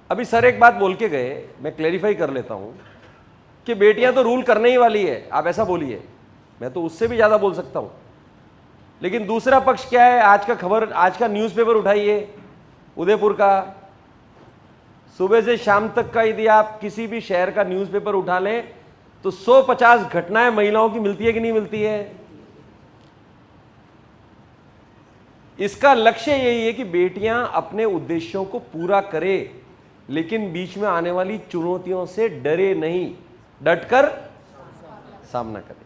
अभी सर एक बात बोल के गए, मैं क्लेरिफाई कर लेता हूं कि बेटियां तो रूल करने ही वाली है, आप ऐसा बोलिए, मैं तो उससे भी ज्यादा बोल सकता हूं। लेकिन दूसरा पक्ष क्या है, आज का न्यूज़पेपर उठाइए, उदयपुर का, सुबह से शाम तक का यदि आप किसी भी शहर का न्यूज़पेपर उठा लें तो 150 घटनाएं महिलाओं की मिलती है कि नहीं मिलती है। इसका लक्ष्य यही है कि बेटियां अपने उद्देश्यों को पूरा करें, लेकिन बीच में आने वाली चुनौतियों से डरे नहीं, डटकर सामना करें।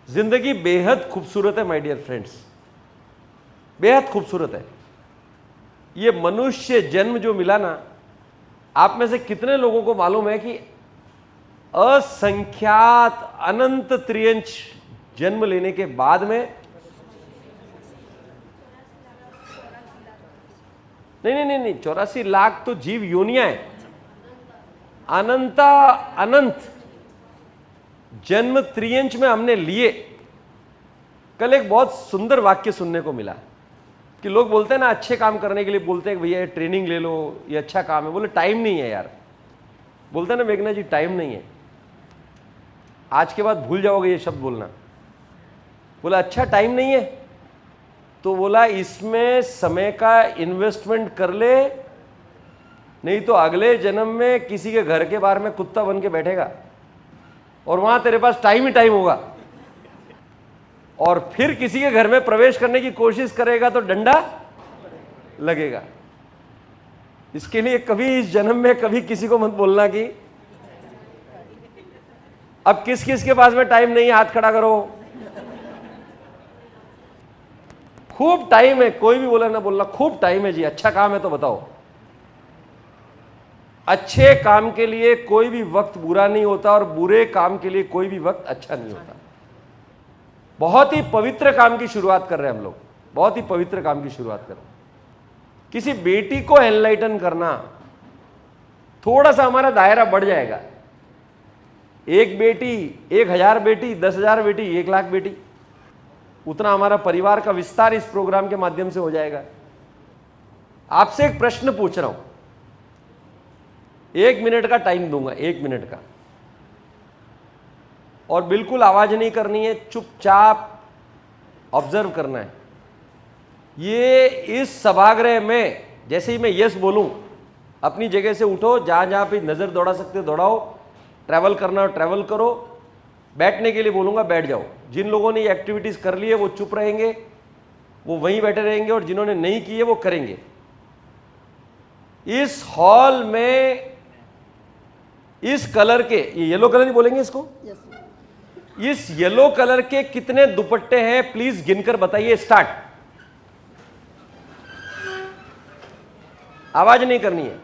जिंदगी बेहद खूबसूरत है माय डियर फ्रेंड्स, बेहद खूबसूरत है। ये मनुष्य जन्म जो मिला ना, आप में से कितने लोगों को मालूम है कि असंख्यात अनंत त्रियंश जन्म लेने के बाद में, नहीं, 84 लाख तो जीव योनियां हैं, अनंत जन्म त्रियंश में हमने लिए। कल एक बहुत सुंदर वाक्य सुनने को मिला कि लोग बोलते हैं ना, अच्छे काम करने के लिए बोलते हैं कि भैया ट्रेनिंग ले लो, ये अच्छा काम है। बोले टाइम नहीं है यार, बोलते हैं ना मेघना जी, टाइम नहीं है, आज के बाद भूल जाओगे ये शब्द बोलना। बोला अच्छा टाइम नहीं है, तो बोला इसमें समय का इन्वेस्टमेंट कर ले, नहीं तो अगले जन्म में किसी के घर के बाहर में कुत्ता बन के बैठेगा और वहां तेरे पास टाइम ही टाइम होगा, और फिर किसी के घर में प्रवेश करने की कोशिश करेगा तो डंडा लगेगा। इसके लिए कभी इस जन्म में कभी किसी को मत बोलना कि अब किस किस के पास में टाइम नहीं है, हाथ खड़ा करो। खूब टाइम है, कोई भी बोला ना बोलना, खूब टाइम है जी, अच्छा काम है तो बताओ। अच्छे काम के लिए कोई भी वक्त बुरा नहीं होता और बुरे काम के लिए कोई भी वक्त अच्छा नहीं होता। बहुत ही पवित्र काम की शुरुआत कर रहे हैं हम लोग, बहुत ही पवित्र काम की शुरुआत कर रहे हैं। किसी बेटी को एनलाइटन करना, थोड़ा सा हमारा दायरा बढ़ जाएगा। एक बेटी, 1000 बेटी, 10,000 बेटी, 1,00,000 बेटी, उतना हमारा परिवार का विस्तार इस प्रोग्राम के माध्यम से हो जाएगा। आपसे एक प्रश्न पूछ रहा हूं, 1 मिनट का टाइम दूंगा, 1 मिनट का, और बिल्कुल आवाज नहीं करनी है, चुपचाप ऑब्जर्व करना है। ये इस सभागृह में जैसे ही मैं यस बोलूं, अपनी जगह से उठो, जहां जहां पे नजर दौड़ा सकते हो दौड़ाओ, ट्रैवल करना हो ट्रैवल करो, बैठने के लिए बोलूंगा बैठ जाओ। जिन लोगों ने ये एक्टिविटीज कर ली है वो चुप रहेंगे, वो वहीं बैठे रहेंगे, और जिन्होंने नहीं की है वो करेंगे। इस हॉल में इस कलर के, ये येलो कलर ही बोलेंगे इसको, इस येलो कलर के कितने दुपट्टे हैं प्लीज गिनकर बताइए। स्टार्ट, आवाज नहीं करनी है।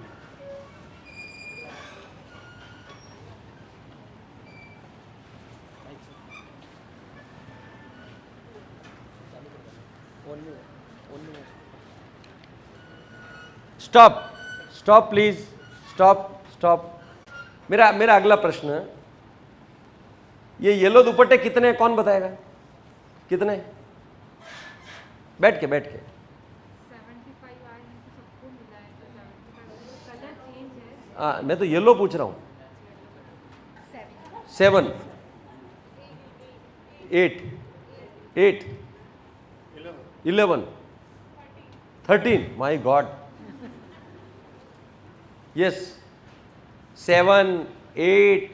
Stop, stop please, stop stop. मेरा अगला प्रश्न, ये येलो दुपट्टे कितने, कौन बताएगा कितने? बैठ के 75 आए हैं तो सबको मिला है, तो 75 कलर चेंज है। मैं तो येलो पूछ रहा हूं। 7, 8, 11, 13, माई गॉड, यस, 7, 8,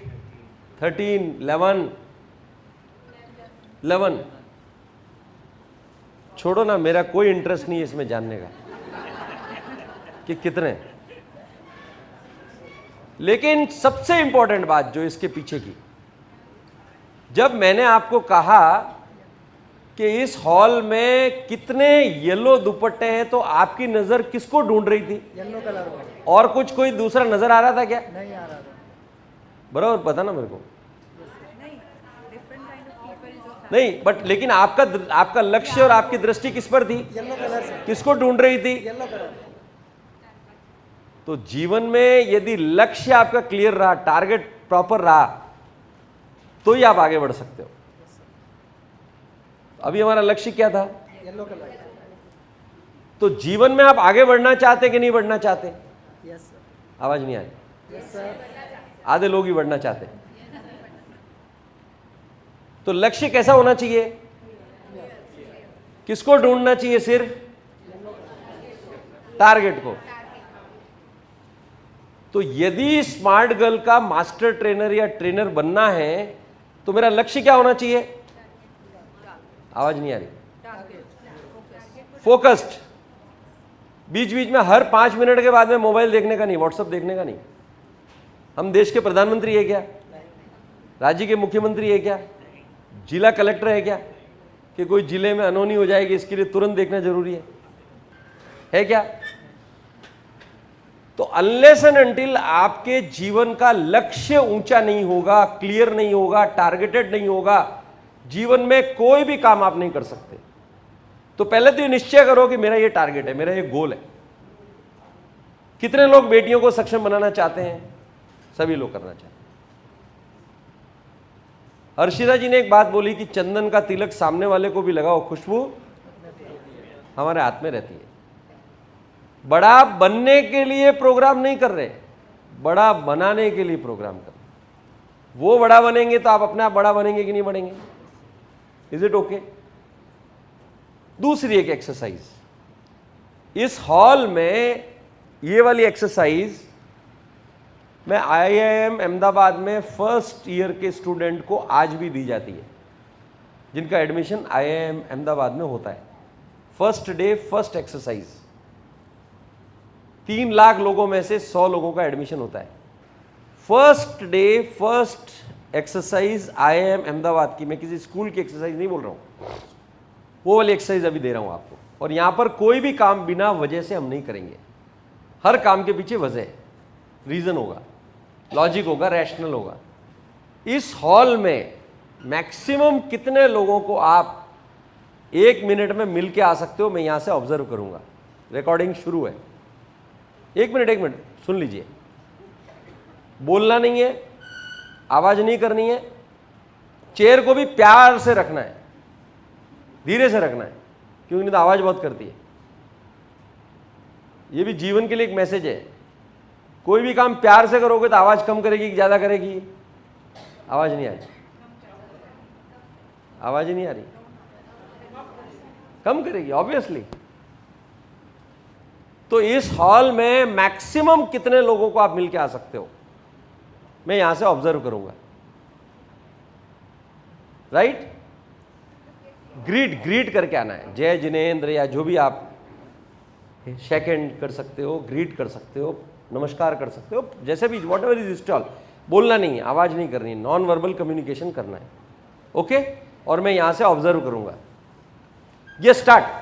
13, 11। छोड़ो ना, मेरा कोई इंटरेस्ट नहीं है इसमें जानने का कि कितने। लेकिन सबसे इंपॉर्टेंट बात जो इसके पीछे की, जब मैंने आपको कहा कि इस हॉल में कितने येलो दुपट्टे हैं, तो आपकी नजर किसको ढूंढ रही थी? येलो कलर वाला। और कुछ कोई दूसरा नजर आ रहा था क्या? नहीं आ रहा था। बराबर पता ना मेरे को, नहीं, डिफरेंट काइंड ऑफ पीपल जो था। नहीं, बट लेकिन आपका लक्ष्य और आपकी दृष्टि किस पर थी? येलो कलर से। किसको ढूंढ रही थी? Yellow colour. तो जीवन में यदि लक्ष्य आपका क्लियर रहा, टारगेट प्रॉपर रहा, तो ही आप आगे बढ़ सकते हो। अभी हमारा लक्ष्य क्या था? Yellow colour. तो जीवन में आप आगे बढ़ना चाहते कि नहीं बढ़ना चाहते? Yes sir. आवाज नहीं आ रही। Yes sir. आधे लोग ही बढ़ना चाहते हैं। तो लक्ष्य कैसा होना चाहिए? किसको ढूंढना चाहिए? सिर्फ टारगेट को। तो यदि स्मार्ट गर्ल का मास्टर ट्रेनर या ट्रेनर बनना है तो मेरा लक्ष्य क्या होना चाहिए? आवाज नहीं आ रही। फोकस्ड। बीच बीच में हर 5 मिनट के बाद में मोबाइल देखने का नहीं, व्हाट्सएप देखने का नहीं। हम देश के प्रधानमंत्री है क्या? राज्य के मुख्यमंत्री है क्या? जिला कलेक्टर है क्या कि कोई जिले में अनहोनी हो जाएगी इसके लिए तुरंत देखना जरूरी है क्या? तो अनलेस एंड अनटिल आपके जीवन का लक्ष्य ऊंचा नहीं होगा, क्लियर नहीं होगा, टारगेटेड नहीं होगा, जीवन में कोई भी काम आप नहीं कर सकते। तो पहले तो ये निश्चय करो कि मेरा ये टारगेट है, मेरा ये गोल है। कितने लोग बेटियों को सक्षम बनाना चाहते हैं? सभी लोग करना चाहते हैं। हर्षिता जी ने एक बात बोली कि चंदन का तिलक सामने वाले को भी लगाओ, खुशबू हमारे हाथ में रहती है। बड़ा बनने के लिए प्रोग्राम नहीं कर रहे, बड़ा बनाने के लिए प्रोग्राम कर रहे। वो बड़ा बनेंगे तो आप अपने आप बड़ा बनेंगे कि नहीं बनेंगे? Is it okay? दूसरी एक एक्सरसाइज, इस हॉल में ये वाली एक्सरसाइज मैं IIM अहमदाबाद में फर्स्ट ईयर के स्टूडेंट को आज भी दी जाती है, जिनका एडमिशन IIM अहमदाबाद में होता है। First day first exercise, 3 lakh लोगों में से 100 लोगों का एडमिशन होता है। First day first exercise IIM Ahmedabad की, मैं किसी स्कूल की एक्सरसाइज नहीं बोल रहा हूं, वो वाली एक्सरसाइज अभी दे रहा हूं आपको। और यहां पर कोई भी काम बिना वजह से हम नहीं करेंगे। हर काम के पीछे वजह है, रीजन होगा, लॉजिक होगा, रैशनल होगा। इस हॉल में मैक्सिमम कितने लोगों को आप 1 मिनट में मिल के आ सकते हो? मैं यहां से ऑब्जर्व करूंगा। रिकॉर्डिंग शुरू है। 1 मिनट सुन लीजिए। बोलना नहीं है, आवाज नहीं करनी है, चेयर को भी प्यार से रखना है, धीरे से रखना है, क्योंकि नहीं तो आवाज बहुत करती है। ये भी जीवन के लिए एक मैसेज है। कोई भी काम प्यार से करोगे तो आवाज कम करेगी कि ज्यादा करेगी? आवाज नहीं आ रही, आवाज ही नहीं आ रही, कम करेगी ऑब्वियसली। तो इस हॉल में मैक्सिमम कितने लोगों को आप मिलके आ सकते हो? मैं यहां से ऑब्जर्व करूंगा। राइट? ग्रीट करके आना है। जय जिनेंद्र या जो भी आप शेक हैंड कर सकते हो, ग्रीट कर सकते हो, नमस्कार कर सकते हो, जैसे भी, वॉट एवर इज इंस्टॉल। बोलना नहीं है, आवाज नहीं करनी है, नॉन वर्बल कम्युनिकेशन करना है। ओके? और मैं यहां से ऑब्जर्व करूंगा। ये start.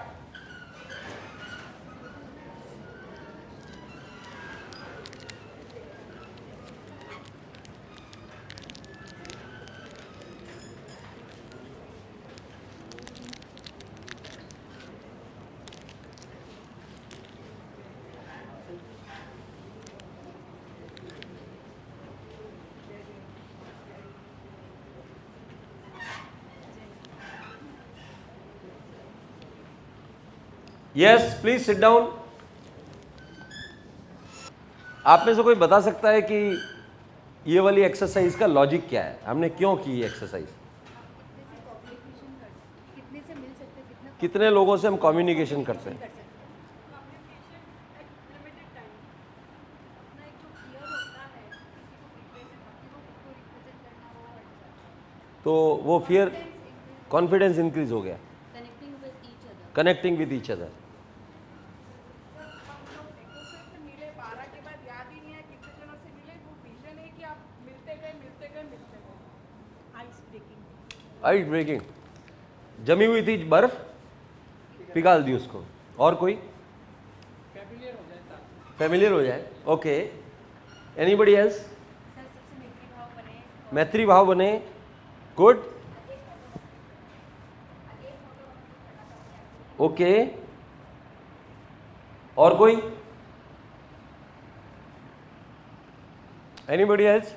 Yes, please sit down. आप में से कोई बता सकता है कि ये वाली एक्सरसाइज का लॉजिक क्या है? हमने क्यों की ये एक्सरसाइज? कितने से मिल सकते, कितना कितने लोगों से हम कम्युनिकेशन करते हैं? तो वो फियर, कॉन्फिडेंस इंक्रीज हो गया, कनेक्टिंग विद ईच अदर। मिले 12 के बाद याद ही नहीं है कितने जनों से मिले। वो विजन है कि आप मिलते गए। Ice breaking. आइस ब्रेकिंग, जमी हुई थी बर्फ, पिघाल दी उसको। और कोई? फेमिलियर हो जाए। Okay, anybody else? मैत्री भाव बने। गुड। ओके, और कोई? Anybody else?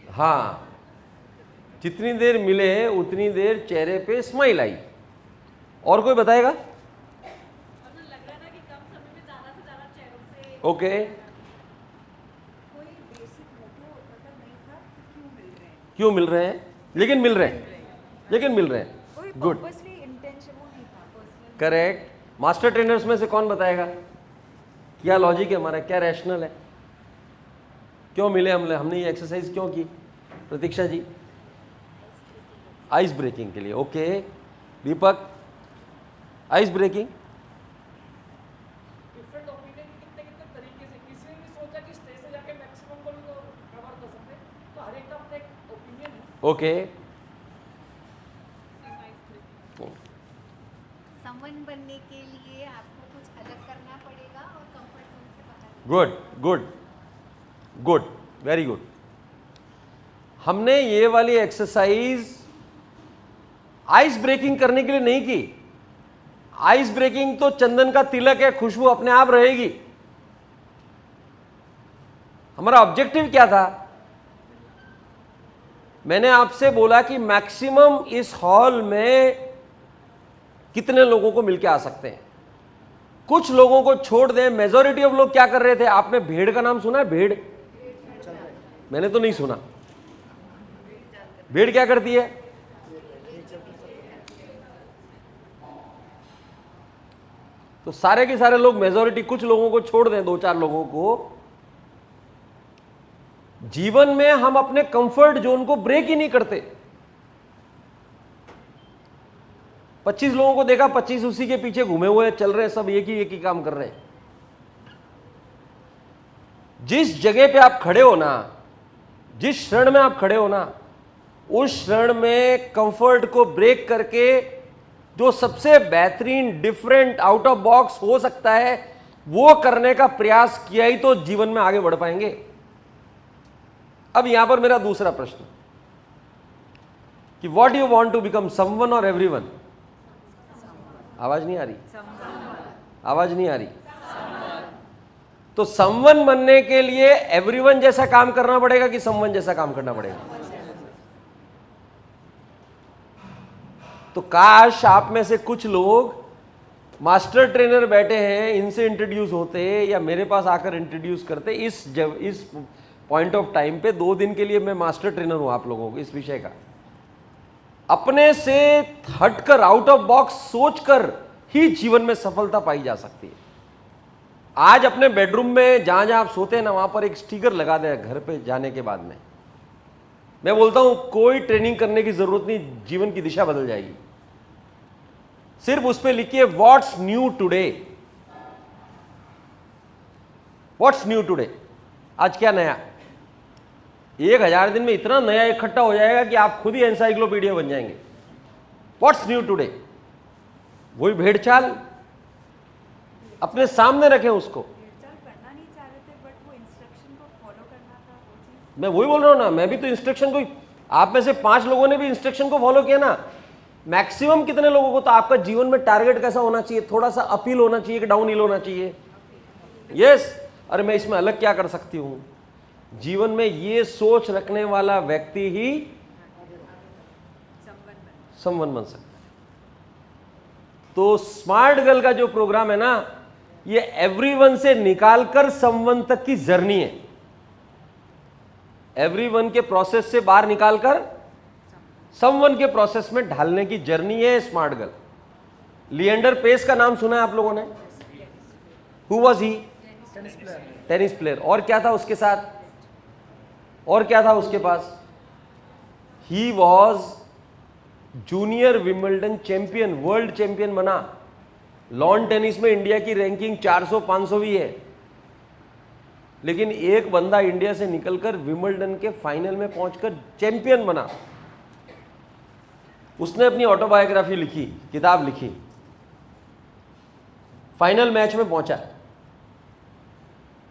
हाँ, जितनी देर मिले उतनी देर चेहरे पे स्माइल आई। और कोई बताएगा? ओके, कोई बेसिक मोटिव मतलब नहीं था कि क्यों मिल रहे हैं, क्यों मिल रहे हैं, लेकिन मिल रहे हैं, लेकिन मिल रहे हैं, कोई गुड, पर्पसली इंटेंशन वो नहीं था पर्सनल। करेक्ट। मास्टर ट्रेनर्स में से कौन बताएगा क्या लॉजिक है हमारा, क्या रैशनल है, क्यों मिले हमने ये एक्सरसाइज क्यों की? प्रतीक्षा जी, आइस ब्रेकिंग के लिए, ओके। दीपक, आइस ब्रेकिंग, डिफरेंट ओपिनियन कितने कितने तरीके से, किसी ने भी सोचा कि स्टेज से जाके मैक्सिमम को भी तो कवर कर सकते, तो हर एक का अपना एक ओपिनियन है। ओके, समवन बनने के लिए आपको कुछ अलग करना पड़ेगा और कंफर्ट जोन से बाहर। Good good good, very good. हमने ये वाली एक्सरसाइज आइस ब्रेकिंग करने के लिए नहीं की। आइस ब्रेकिंग तो चंदन का तिलक है, खुशबू अपने आप रहेगी। हमारा ऑब्जेक्टिव क्या था? मैंने आपसे बोला कि मैक्सिमम इस हॉल में कितने लोगों को मिलके आ सकते हैं। कुछ लोगों को छोड़ दें, मेजॉरिटी ऑफ लोग क्या कर रहे थे? आपने भेड़ का नाम सुना है? भेड़, मैंने तो नहीं सुना। भेड़ क्या करती है? तो सारे के सारे लोग, मेजॉरिटी, कुछ लोगों को छोड़ दें, दो चार लोगों को। जीवन में हम अपने कंफर्ट जोन को ब्रेक ही नहीं करते। 25 लोगों को देखा, 25 उसी के पीछे घूमे हुए चल रहे हैं, सब एक ही काम कर रहे हैं। जिस जगह पे आप खड़े हो ना, जिस क्षण में आप खड़े हो ना, उस क्षण में कंफर्ट को ब्रेक करके जो सबसे बेहतरीन, डिफरेंट, आउट ऑफ बॉक्स हो सकता है, वो करने का प्रयास किया ही तो जीवन में आगे बढ़ पाएंगे। अब यहां पर मेरा दूसरा प्रश्न कि what you want to become, someone और एवरीवन? आवाज नहीं आ रही, आवाज नहीं आ रही। तो समवन बनने के लिए एवरीवन जैसा काम करना पड़ेगा कि समवन जैसा काम करना पड़ेगा? तो काश आप में से कुछ लोग मास्टर ट्रेनर बैठे हैं, इनसे इंट्रोड्यूस होते या मेरे पास आकर इंट्रोड्यूस करते। इस पॉइंट ऑफ टाइम पे 2 दिन के लिए मैं मास्टर ट्रेनर हूं आप लोगों को इस विषय का। अपने से हटकर, आउट ऑफ बॉक्स सोचकर ही जीवन में सफलता पाई जा सकती है। आज अपने बेडरूम में जहां जहां आप सोते हैं ना, वहां पर एक स्टिकर लगा दें घर पे जाने के बाद में। मैं बोलता हूं कोई ट्रेनिंग करने की जरूरत नहीं, जीवन की दिशा बदल जाएगी। सिर्फ उस पर लिखिए what's new today, what's new today, आज क्या नया। 1000 दिन में इतना नया इकट्ठा हो जाएगा कि आप खुद ही एनसाइक्लोपीडिया बन जाएंगे। व्हाट्स न्यू टुडे, वही भेड़ चाल अपने सामने रखें उसको। भेड़चाल करना नहीं चाह रहे थे, बट वो इंस्ट्रक्शन को फॉलो करना था, वो चीज़। मैं वही बोल रहा हूं ना, मैं भी तो इंस्ट्रक्शन को, आप में से 5 लोगों ने भी इंस्ट्रक्शन को फॉलो किया ना। मैक्सिमम कितने लोगों को? तो आपका जीवन में टारगेट कैसा होना चाहिए? थोड़ा सा अपहिल होना चाहिए कि डाउन हिल होना चाहिए? यस। अरे मैं इसमें अलग क्या कर सकती हूं? जीवन में ये सोच रखने वाला व्यक्ति ही समवन बन सकता है। तो स्मार्ट गर्ल का जो प्रोग्राम है ना, ये एवरीवन से निकालकर समवन तक की जर्नी है। एवरीवन के प्रोसेस से बाहर निकालकर समवन के प्रोसेस में ढालने की जर्नी है स्मार्ट गर्ल। लिएंडर पेस का नाम सुना है आप लोगों ने? Who was he? Tennis player. और क्या था उसके साथ? और क्या था उसके पास? He was junior Wimbledon champion, world champion बना। लॉन टेनिस में इंडिया की रैंकिंग 400-500वीं है, लेकिन एक बंदा इंडिया से निकलकर विंबलडन के फाइनल में पहुंचकर चैंपियन बना। उसने अपनी ऑटोबायोग्राफी लिखी, किताब लिखी, फाइनल मैच में पहुंचा।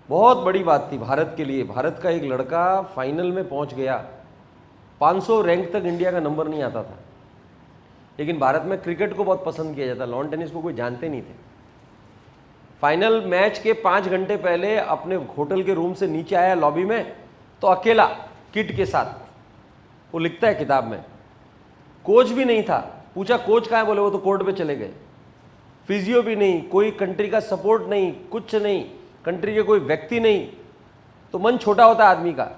बहुत बड़ी बात थी भारत के लिए। भारत का एक लड़का फाइनल में पहुंच गया। 500 रैंक तक इंडिया का नंबर नहीं आता था, लेकिन भारत में क्रिकेट को बहुत पसंद किया जाता, लॉन टेनिस को कोई जानते नहीं थे। फाइनल मैच के 5 घंटे पहले अपने होटल के रूम से नीचे आया लॉबी में, तो अकेला किट के साथ, वो लिखता है किताब में। कोच भी नहीं था। पूछा कोच कहाँ है? बोले वो तो कोर्ट पे चले गए। फिजियो भी नहीं, कोई कंट्री का सपोर्ट नहीं, कुछ नहीं। कंट्री के कोई व्यक्ति नहीं, तो मन छोटा होता है आदमी का।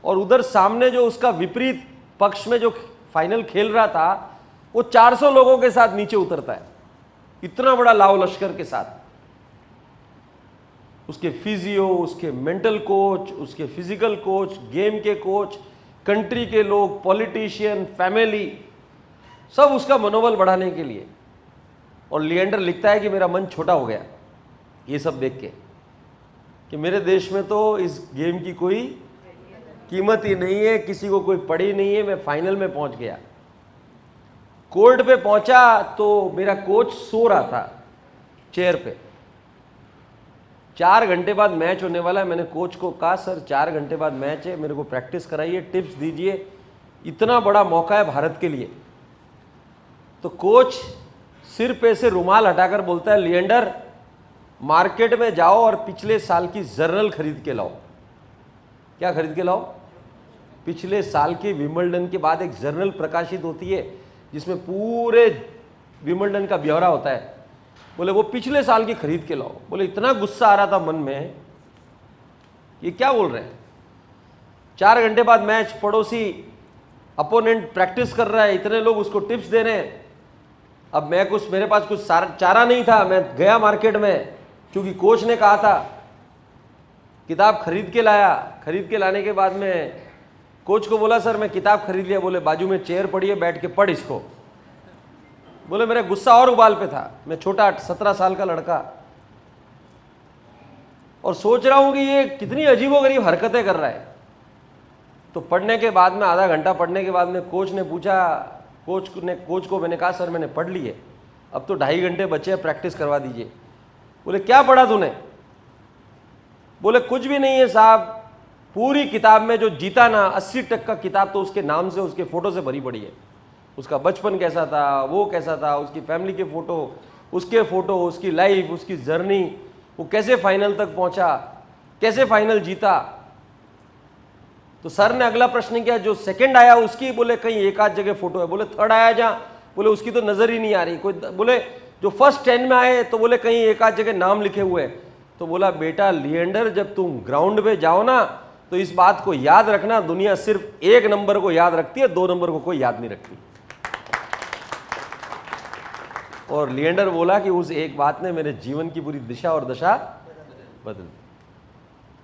और उधर सामने जो उसका विपरीत पक्ष में जो फाइनल खेल रहा था वो 400 लोगों के साथ नीचे उतरता है, इतना बड़ा लाव लश्कर के साथ। उसके फिजियो, उसके मेंटल कोच, उसके फिजिकल कोच, गेम के कोच, कंट्री के लोग, पॉलिटिशियन, फैमिली, सब उसका मनोबल बढ़ाने के लिए। और लिएंडर लिखता है कि मेरा मन छोटा हो गया ये सब देख के, कि मेरे देश में तो इस गेम की कोई कीमत ही नहीं है, किसी को कोई पड़ी नहीं है। मैं फाइनल में पहुंच गया, कोर्ट पे पहुंचा तो मेरा कोच सो रहा था चेयर पे। 4 घंटे बाद मैच होने वाला है। मैंने कोच को कहा सर 4 घंटे बाद मैच है, मेरे को प्रैक्टिस कराइए, टिप्स दीजिए, इतना बड़ा मौका है भारत के लिए। तो कोच सिर पे से रुमाल हटाकर बोलता है लिएंडर मार्केट में जाओ और पिछले साल की जर्नल खरीद के लाओ। क्या खरीद के लाओ? पिछले साल की विंबलडन के बाद एक जर्नल प्रकाशित होती है जिसमें पूरे विंबलडन का ब्यौरा होता है। बोले वो पिछले साल की खरीद के लाओ। बोले इतना गुस्सा आ रहा था मन में, ये क्या बोल रहे हैं। 4 घंटे बाद मैच, पड़ोसी अपोनेंट प्रैक्टिस कर रहा है, इतने लोग उसको टिप्स दे रहे हैं। अब मैं मेरे पास कुछ चारा नहीं था, मैं गया मार्केट में, क्योंकि कोच ने कहा था, किताब खरीद के लाया। खरीद के लाने के बाद में कोच को बोला सर मैं किताब खरीद लिया। बोले बाजू में चेयर पड़ी है, बैठ के पढ़ इसको। बोले मेरा गुस्सा और उबाल पे था, मैं छोटा 17 साल का लड़का, और सोच रहा हूं कि ये कितनी अजीबोगरीब हरकतें कर रहा है। तो पढ़ने के बाद में, आधा घंटा पढ़ने के बाद में कोच ने पूछा, कोच को मैंने कहा सर मैंने पढ़ ली है, अब तो 2.5 घंटे बचे हैं, प्रैक्टिस करवा दीजिए। बोले क्या पढ़ा तूने? बोले कुछ भी नहीं है साहब, पूरी किताब में जो जीता ना 80% किताब तो उसके नाम से, उसके फोटो से भरी पड़ी है। उसका बचपन कैसा था, वो कैसा था, उसकी फैमिली के फोटो, उसके फोटो, उसकी लाइफ, उसकी जर्नी, वो कैसे फाइनल तक पहुंचा, कैसे फाइनल जीता। तो सर ने अगला प्रश्न किया, जो सेकंड आया उसकी, बोले कहीं एक आध जगह फोटो है। बोले थर्ड आया जहां, बोले उसकी तो नजर ही नहीं आ रही कोई। बोले जो फर्स्ट 10 में आए तो बोले कहीं एक आध जगह नाम लिखे हुए हैं। तो बोला बेटा लिएंडर जब तुम ग्राउंड पे जाओ ना तो इस बात को याद रखना, दुनिया सिर्फ 1 नंबर को याद रखती है, 2 नंबर को कोई याद नहीं रखती। और लिएंडर बोला कि उस एक बात ने मेरे जीवन की पूरी दिशा और दशा बदल दी,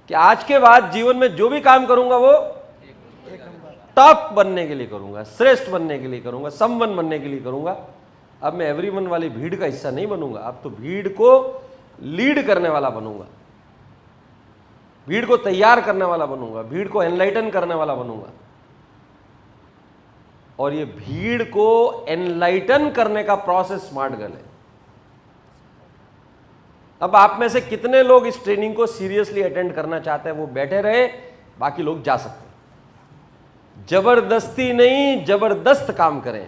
कि आज के बाद जीवन में जो भी काम करूंगा वो टॉप बनने के लिए करूंगा, श्रेष्ठ बनने के लिए करूंगा, संपन्न बनने के लिए करूंगा। अब मैं एवरीवन वाली भीड़ का हिस्सा नहीं बनूंगा, अब तो भीड़ को लीड करने वाला बनूंगा, भीड़ को तैयार करने वाला बनूंगा, भीड़ को एनलाइटन करने वाला बनूंगा। और ये भीड़ को एनलाइटन करने का प्रोसेस स्मार्ट गर्ल है। अब आप में से कितने लोग इस ट्रेनिंग को सीरियसली अटेंड करना चाहते हैं, वो बैठे रहे, बाकी लोग जा सकते हैं। जबरदस्ती नहीं, जबरदस्त काम करें।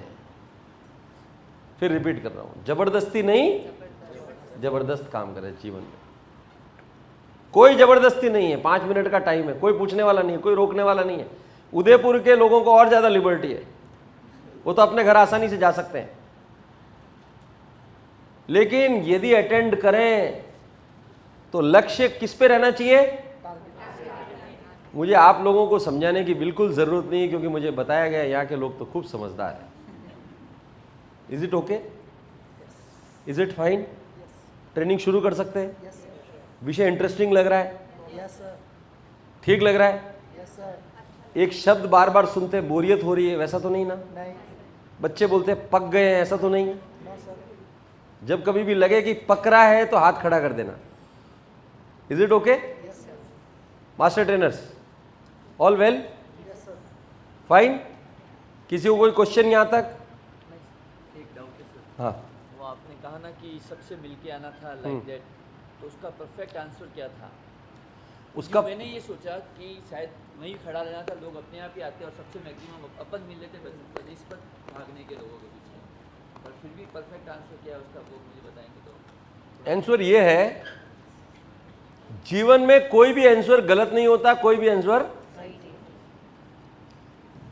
फिर रिपीट कर रहा हूं, जबरदस्ती नहीं, जबरदस्त काम करें जीवन में। कोई जबरदस्ती नहीं है, 5 मिनट का टाइम है, कोई पूछने वाला नहीं है, कोई रोकने वाला नहीं है। उदयपुर के लोगों को और ज्यादा लिबर्टी है, वो तो अपने घर आसानी से जा सकते हैं। लेकिन यदि अटेंड करें तो लक्ष्य किस पे रहना चाहिए? मुझे आप लोगों को समझाने की बिल्कुल जरूरत नहीं है, क्योंकि मुझे बताया गया यहाँ के लोग तो खूब समझदार हैं। Is it okay? Is it fine? Training शुरू कर सकते हैं? विषय इंटरेस्टिंग लग रहा है? ठीक लग रहा है? एक शब्द बार बार सुनते बोरियत हो रही है, वैसा तो नहीं ना? बच्चे बोलते पक गए हैं, ऐसा तो नहीं है? जब कभी भी लगे कि पक रहा है तो हाथ खड़ा कर देना। Is it okay? Master trainers all well? Fine? किसी को कोई क्वेश्चन यहाँ तक? एक डाउट है सर। हाँ, वो आपने कहा ना कि सबसे मिलके आना था लाइक दैट, तो उसका परफेक्ट आंसर क्या था? उसका मैंने ये सोचा कि शायद वहीं खड़ा रहना था, लोग अपने आप ही आते और सबसे मैक्सिमम अपन मिल लेते बनिस्पत भागने के लोगों के पीछे। पर फिर भी परफेक्ट आंसर क्या है उसका, वो मुझे बताएंगे तो। आंसर ये है, जीवन में कोई भी आंसर गलत नहीं होता, कोई भी आंसर।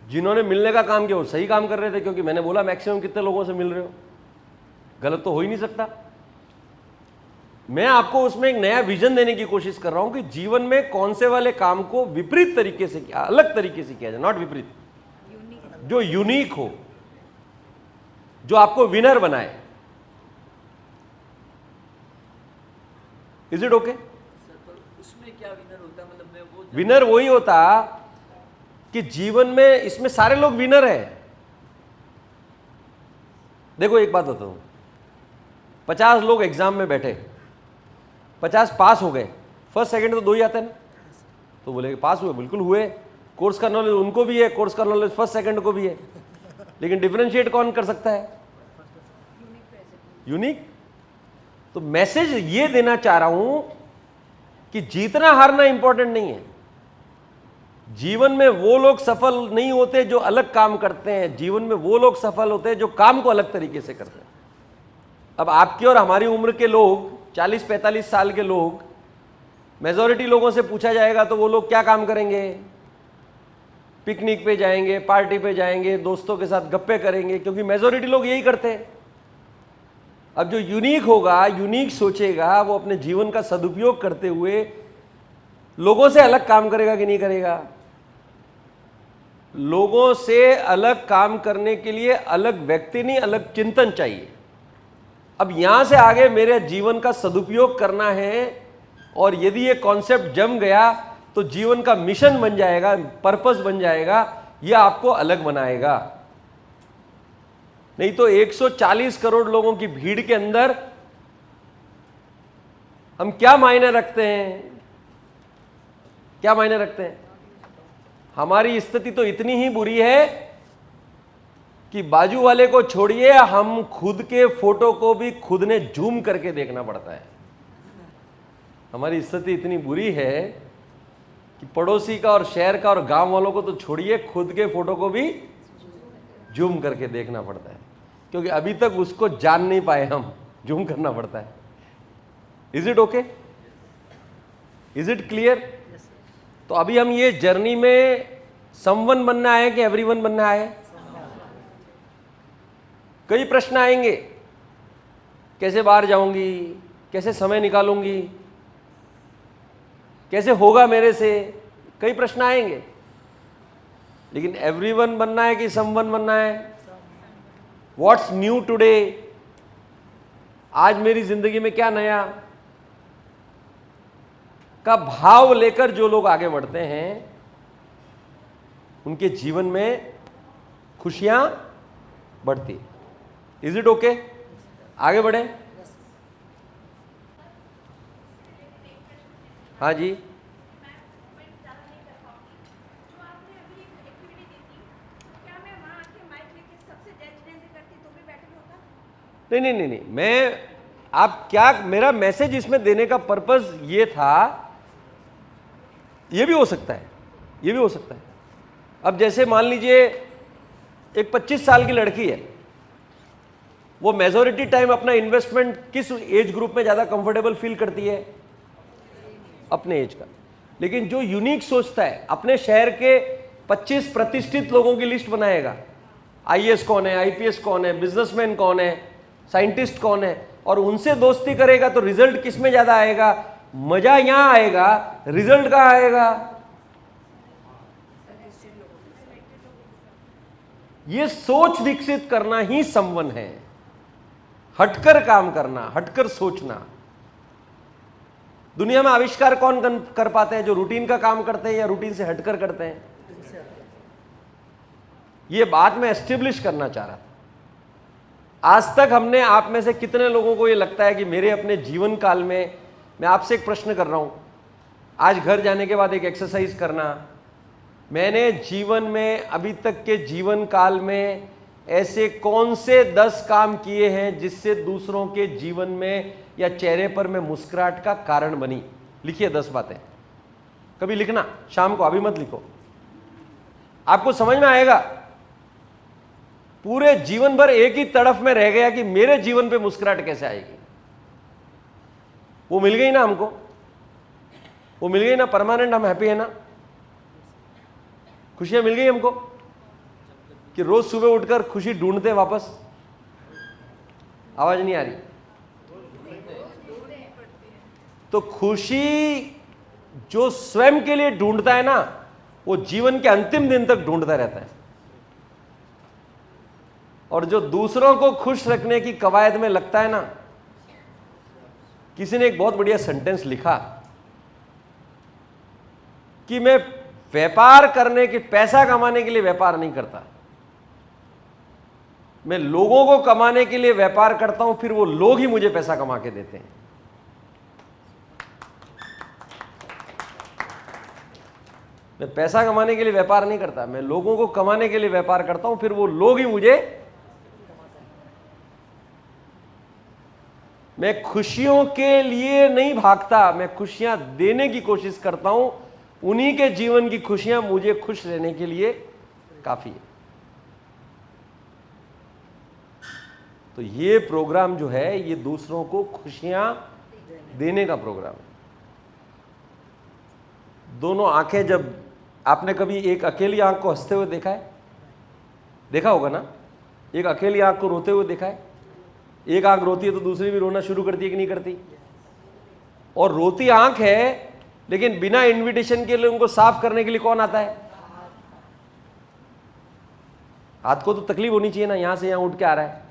जिन्होंने मिलने का काम किया वो सही काम कर रहे थे, क्योंकि मैंने बोला मैक्सिमम कितने लोगों से मिल रहे हो, गलत तो हो ही नहीं सकता। मैं आपको उसमें एक नया विजन देने की कोशिश कर रहा हूं कि जीवन में कौन से वाले काम को विपरीत तरीके से किया, अलग तरीके से किया जाए, नॉट विपरीत, जो यूनिक हो, जो आपको विनर बनाए। Is it okay? सर पर उसमें क्या विनर होता है, मतलब मैं वो विनर वही होता कि जीवन में इसमें सारे लोग विनर हैं। देखो एक बात बताऊं, 50 लोग एग्जाम में बैठे, 50 पास हो गए, फर्स्ट सेकंड तो 2 ही आते हैं ना, तो बोले पास हुए, बिल्कुल हुए। कोर्स का नॉलेज उनको भी है, कोर्स का नॉलेज फर्स्ट सेकंड को भी है, लेकिन डिफरेंशिएट कौन कर सकता है? यूनिक। तो मैसेज ये देना चाह रहा हूं कि जीतना हारना इंपॉर्टेंट नहीं है। जीवन में वो लोग सफल नहीं होते जो अलग काम करते हैं, जीवन में वो लोग सफल होते हैं जो काम को अलग तरीके से करते हैं। अब आपकी और हमारी उम्र के लोग, 40-45 साल के लोग, मेजॉरिटी लोगों से पूछा जाएगा तो वो लोग क्या काम करेंगे? पिकनिक पे जाएंगे, पार्टी पे जाएंगे, दोस्तों के साथ गप्पे करेंगे, क्योंकि मेजॉरिटी लोग यही करते हैं। अब जो यूनिक होगा, यूनिक सोचेगा, वो अपने जीवन का सदुपयोग करते हुए लोगों से अलग काम करेगा कि नहीं करेगा? लोगों से अलग काम करने के लिए अलग व्यक्ति नहीं, अलग चिंतन चाहिए। अब यहां से आगे मेरे जीवन का सदुपयोग करना है, और यदि ये कॉन्सेप्ट जम गया तो जीवन का मिशन बन जाएगा, पर्पस बन जाएगा, यह आपको अलग बनाएगा। नहीं तो 140 करोड़ लोगों की भीड़ के अंदर हम क्या मायने रखते हैं? क्या मायने रखते हैं? हमारी स्थिति तो इतनी ही बुरी है कि बाजू वाले को छोड़िए, हम खुद के फोटो को भी खुद ने जूम करके देखना पड़ता है। हमारी स्थिति इतनी बुरी है कि पड़ोसी का और शहर का और गांव वालों को तो छोड़िए, खुद के फोटो को भी जूम करके देखना पड़ता है, क्योंकि अभी तक उसको जान नहीं पाए हम, जूम करना पड़ता है। Is it okay? Is it clear? तो अभी हम ये जर्नी में समवन बनना है कि एवरीवन बनना है? कई प्रश्न आएंगे, कैसे बाहर जाऊंगी, कैसे समय निकालूंगी, कैसे होगा मेरे से, कई प्रश्न आएंगे। लेकिन एवरीवन बनना है कि समवन बनना है? व्हाट्स न्यू टुडे, आज मेरी जिंदगी में क्या नया, का भाव लेकर जो लोग आगे बढ़ते हैं उनके जीवन में खुशियां बढ़ती। Is it okay? आगे बढ़े। हाँ जी। नहीं नहीं नहीं नहीं, मैं आप क्या, मेरा मैसेज इसमें देने का पर्पस ये था, ये भी हो सकता है, ये भी हो सकता है। अब जैसे मान लीजिए एक 25 साल की लड़की है, वो मेजॉरिटी टाइम अपना इन्वेस्टमेंट किस एज ग्रुप में ज़्यादा कंफर्टेबल फील करती है? अपने एज का। लेकिन जो यूनिक सोचता है, अपने शहर के 25 प्रतिष्ठित लोगों की लिस्ट बनाएगा, आईएएस कौन है, आईपीएस कौन है, बिजनेसमैन कौन है, साइंटिस्ट कौन है, और उनसे दोस्ती करेगा तो रिजल्ट किस में ज़्यादा आएगा? मजा यहां आएगा, रिजल्ट कहां आएगा? ये सोच विकसित करना ही समवन है, हटकर काम करना, हटकर सोचना। दुनिया में आविष्कार कौन कर पाते हैं? जो रूटीन का काम करते हैं या रूटीन से हटकर करते हैं? ये बात मैं एस्टेब्लिश करना चाह रहा था। आज तक हमने, आप में से कितने लोगों को ये लगता है कि मेरे अपने जीवन काल में, मैं आपसे एक प्रश्न कर रहा हूं, आज घर जाने के बाद एक एक्सरसाइज करना, मैंने जीवन में अभी तक के जीवन काल में ऐसे कौन से 10 काम किए हैं जिससे दूसरों के जीवन में या चेहरे पर मैं मुस्कुराहट का कारण बनी? लिखिए 10 बातें। कभी लिखना, शाम को, अभी मत लिखो, आपको समझ में आएगा। पूरे जीवन भर एक ही तड़फ में रह गया कि मेरे जीवन पे मुस्कुराहट कैसे आएगी। वो मिल गई ना हमको, वो मिल गई ना, परमानेंट हम हैप्पी है ना, खुशियां मिल गई हमको कि रोज सुबह उठकर खुशी ढूंढते वापस। आवाज नहीं आ रही? तो खुशी जो स्वयं के लिए ढूंढता है ना, वो जीवन के अंतिम दिन तक ढूंढता रहता है, और जो दूसरों को खुश रखने की कवायद में लगता है ना, किसी ने एक बहुत बढ़िया सेंटेंस लिखा कि मैं व्यापार करने के, पैसा कमाने के लिए व्यापार नहीं करता, मैं लोगों को कमाने के लिए व्यापार करता हूं, फिर वो लोग ही मुझे पैसा कमा के देते हैं। मैं पैसा कमाने के लिए व्यापार नहीं करता, मैं लोगों को कमाने के लिए व्यापार करता हूं, फिर वो लोग ही मुझे। मैं खुशियों के लिए नहीं भागता, मैं खुशियां देने की कोशिश करता हूं, उन्हीं के जीवन की खुशियां मुझे खुश रहने के लिए काफी है। तो ये प्रोग्राम जो है, ये दूसरों को खुशियां देने का प्रोग्राम है। दोनों आंखें, जब आपने कभी एक अकेली आंख को हंसते हुए देखा है? देखा होगा ना। एक अकेली आंख को रोते हुए देखा है? एक आंख रोती है तो दूसरी भी रोना शुरू करती है कि नहीं करती? और रोती आंख है, लेकिन बिना इनविटेशन के लिए उनको साफ करने के लिए कौन आता है? हाथ को तो तकलीफ होनी चाहिए ना, यहां से यहां उठ के आ रहा है,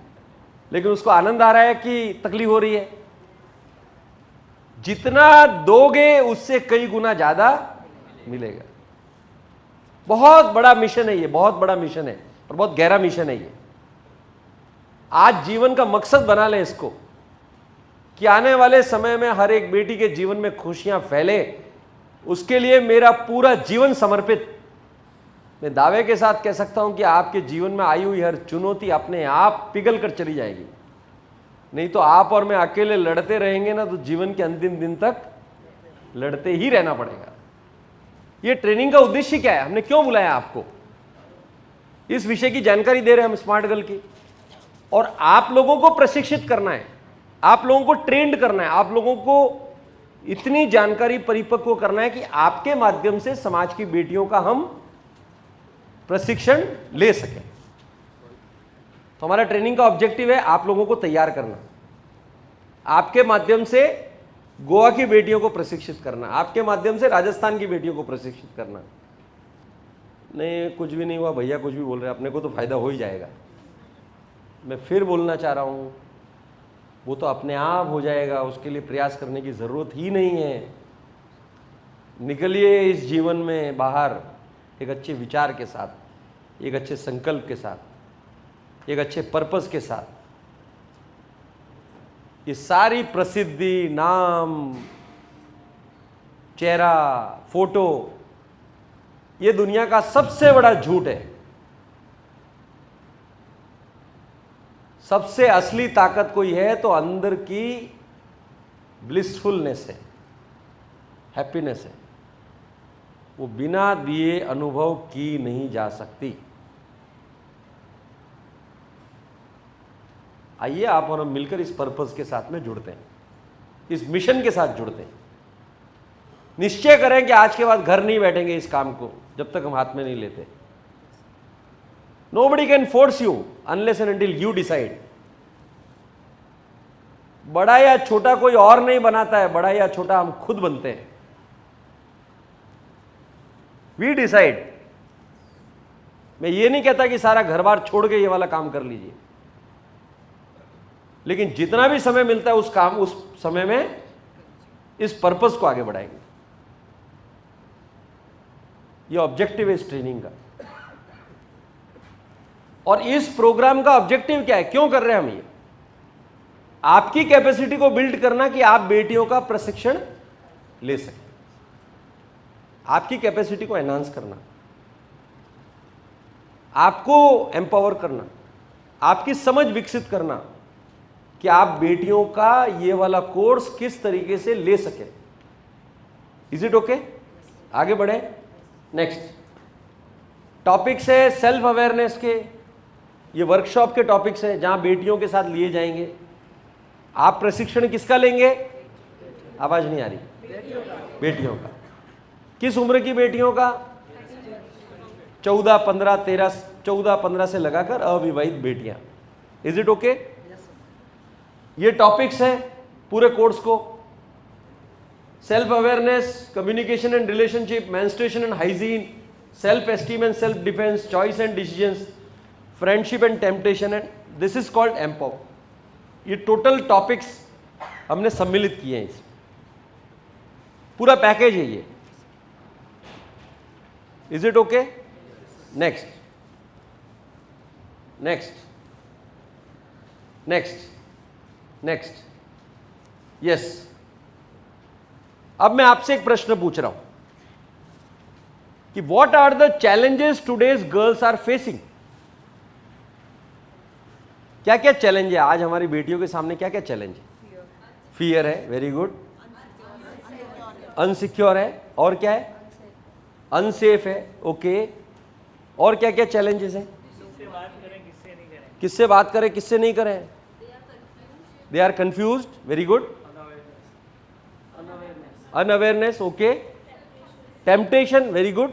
लेकिन उसको आनंद आ रहा है कि तकलीफ हो रही है? जितना दोगे उससे कई गुना ज्यादा मिलेगा। बहुत बड़ा मिशन है ये, बहुत बड़ा मिशन है और बहुत गहरा मिशन है ये। आज जीवन का मकसद बना ले इसको कि आने वाले समय में हर एक बेटी के जीवन में खुशियां फैले, उसके लिए मेरा पूरा जीवन समर्पित। मैं दावे के साथ कह सकता हूं कि आपके जीवन में आई हुई हर चुनौती अपने आप पिघल कर चली जाएगी। नहीं तो आप और मैं अकेले लड़ते रहेंगे ना, तो जीवन के अंतिम दिन तक लड़ते ही रहना पड़ेगा। ये ट्रेनिंग का उद्देश्य क्या है? हमने क्यों बुलाया आपको? इस विषय की जानकारी दे रहे हैं हम स्मार्ट गर्ल की, और आप लोगों को प्रशिक्षित करना है, आप लोगों को ट्रेंड करना है, आप लोगों को इतनी जानकारी परिपक्व करना है कि आपके माध्यम से समाज की बेटियों का हम प्रशिक्षण ले सकें। तो हमारा ट्रेनिंग का ऑब्जेक्टिव है आप लोगों को तैयार करना, आपके माध्यम से गोवा की बेटियों को प्रशिक्षित करना, आपके माध्यम से राजस्थान की बेटियों को प्रशिक्षित करना। नहीं, कुछ भी नहीं हुआ भैया, कुछ भी बोल रहे हैं, अपने को तो फायदा हो ही जाएगा। मैं फिर बोलना चाह रहा हूं, वो तो अपने आप हो जाएगा, उसके लिए प्रयास करने की जरूरत ही नहीं है। निकलिए इस जीवन में बाहर एक अच्छे विचार के साथ, एक अच्छे संकल्प के साथ, एक अच्छे पर्पस के साथ। ये सारी प्रसिद्धि, नाम, चेहरा, फोटो, ये दुनिया का सबसे बड़ा झूठ है। सबसे असली ताकत कोई है तो अंदर की ब्लिसफुलनेस है, हैप्पीनेस है। वो बिना दिए अनुभव की नहीं जा सकती। आइए आप और हम मिलकर इस पर्पस के साथ में जुड़ते हैं, इस मिशन के साथ जुड़ते हैं। निश्चय करें कि आज के बाद घर नहीं बैठेंगे इस काम को जब तक हम हाथ में नहीं लेते। Nobody can force you unless and until you decide. बड़ा या छोटा कोई और नहीं बनाता है, बड़ा या छोटा हम खुद बनते हैं। We decide. मैं ये नहीं कहता कि सारा घर बार छोड़ के ये वाला काम कर लीजिए, लेकिन जितना भी समय मिलता है उस समय में इस पर्पस को आगे बढ़ाएंगे। ये ऑब्जेक्टिव है इस ट्रेनिंग का। और इस प्रोग्राम का ऑब्जेक्टिव क्या है, क्यों कर रहे हैं हम ये? आपकी कैपेसिटी को बिल्ड करना कि आप बेटियों का प्रशिक्षण ले सकें, आपकी कैपेसिटी को एनहांस करना, आपको एम्पावर करना, आपकी समझ विकसित करना कि आप बेटियों का ये वाला कोर्स किस तरीके से ले सके। Is it okay? आगे बढ़े। नेक्स्ट टॉपिक्स है सेल्फ अवेयरनेस के। ये वर्कशॉप के टॉपिक्स हैं जहां बेटियों के साथ लिए जाएंगे। आप प्रशिक्षण किसका लेंगे? आवाज नहीं आ रही। बेटियों का। किस उम्र की बेटियों का? 14, 15, 13, 14, 15 से लगाकर अविवाहित बेटियां। Is it okay? ये टॉपिक्स हैं पूरे कोर्स को। self awareness, communication and relationship, menstruation and hygiene, self esteem and self defense, choice and decisions, friendship and temptation, and this is called MPOP. ये टोटल टॉपिक्स हमने सम्मिलित किए हैं, इस पूरा पैकेज है ये. Is it okay? Next next next next. Yes, अब मैं आपसे एक प्रश्न पूछ रहा हूं कि what are the challenges today's girls are facing. क्या क्या चैलेंज है आज हमारी बेटियों के सामने? क्या क्या चैलेंज है? फियर है, वेरी गुड. अनसिक्योर है, और क्या है? अनसेफ है, ओके. और क्या क्या चैलेंजेस हैं? किससे बात करें किससे नहीं करें? They are confused, very good. Unawareness, okay. Temptation, very good,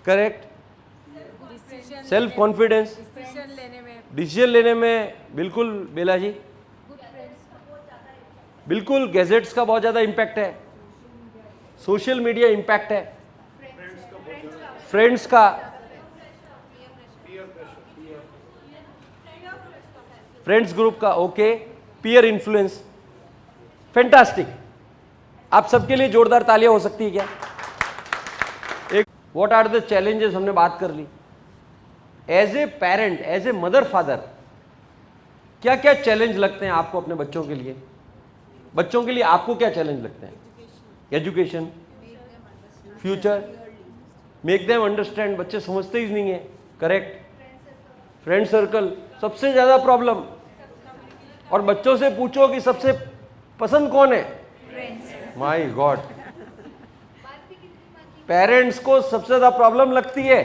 correct. Self confidence, decision लेने में बिल्कुल बेला जी, बिल्कुल. गैजेट्स का बहुत ज़्यादा इम्पैक्ट है, सोशल मीडिया इम्पैक्ट है, फ्रेंड्स का, फ्रेंड्स ग्रुप का, ओके. Peer influence, fantastic. आप सबके लिए जोरदार तालियां हो सकती है क्या? एक व्हाट आर द चैलेंजेस हमने बात कर ली. As a parent, as a mother father, क्या क्या चैलेंज लगते हैं आपको अपने बच्चों के लिए? बच्चों के लिए आपको क्या चैलेंज लगते हैं? Education, future, make them understand. बच्चे समझते ही नहीं है, करेक्ट. फ्रेंड सर्कल, सबसे ज्यादा प्रॉब्लम. और बच्चों से पूछो कि सबसे पसंद कौन है? माय गॉड, पेरेंट्स को सबसे ज्यादा प्रॉब्लम लगती है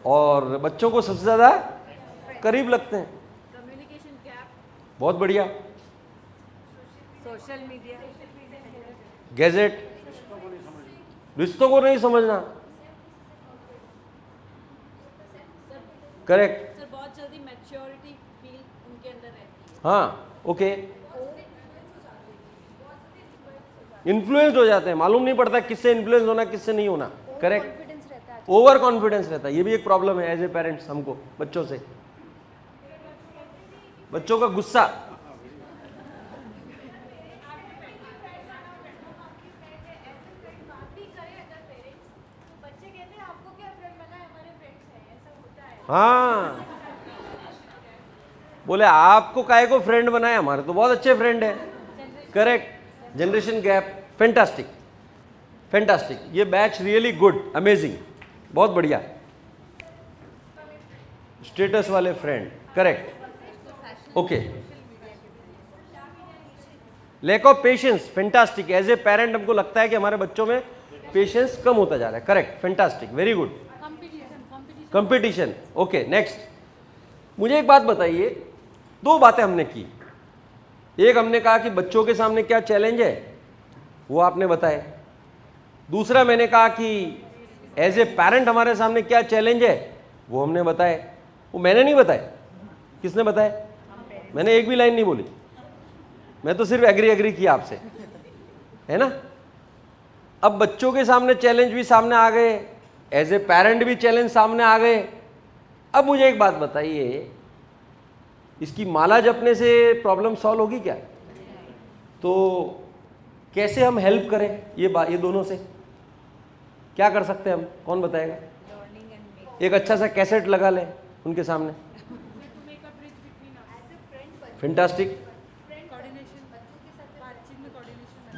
और बच्चों को सबसे ज्यादा करीब लगते हैं. कम्युनिकेशन गैप, बहुत बढ़िया. सोशल मीडिया, गैजेट, रिश्तों को नहीं समझना, करेक्ट. सर बहुत जल्दी मैच्योरिटी फील उनके अंदर रहती है. हाँ, ओके. इन्फ्लुएंस हो जाते हैं, मालूम नहीं पड़ता किससे इन्फ्लुएंस होना किससे नहीं होना, करेक्ट. ओवर कॉन्फिडेंस रहता है. ये भी एक प्रॉब्लम है एज ए पेरेंट्स हमको बच्चों से. बच्चों का गुस्सा, हाँ, बोले आपको काहे को फ्रेंड बनाए, हमारे तो बहुत अच्छे फ्रेंड है, correct. Generation gap, fantastic fantastic. ये बैच रियली गुड, अमेजिंग, बहुत बढ़िया. स्टेटस वाले friend, correct, okay. Lack of patience, fantastic. As a parent हमको लगता है कि हमारे बच्चों में पेशेंस कम होता जा रहा है, correct, fantastic, very good. Competition, okay. Next, मुझे एक बात बताइए. दो बातें हमने की. एक हमने कहा कि बच्चों के सामने क्या चैलेंज है, वो आपने बताया. दूसरा मैंने कहा कि एज ए पेरेंट हमारे सामने क्या चैलेंज है, वो हमने बताया. वो मैंने नहीं बताया, किसने बताया? मैंने एक भी लाइन नहीं बोली, मैं तो सिर्फ एग्री किया आपसे, है ना. अब बच्चों के सामने चैलेंज भी सामने आ गए, एज ए पेरेंट भी चैलेंज सामने आ गए. अब मुझे एक बात बताइए, इसकी माला जपने से प्रॉब्लम सॉल्व होगी क्या? तो कैसे हम हेल्प करें ये दोनों से? क्या कर सकते हैं हम? कौन बताएगा? एक अच्छा सा कैसेट लगा लें उनके सामने, फैंटास्टिक.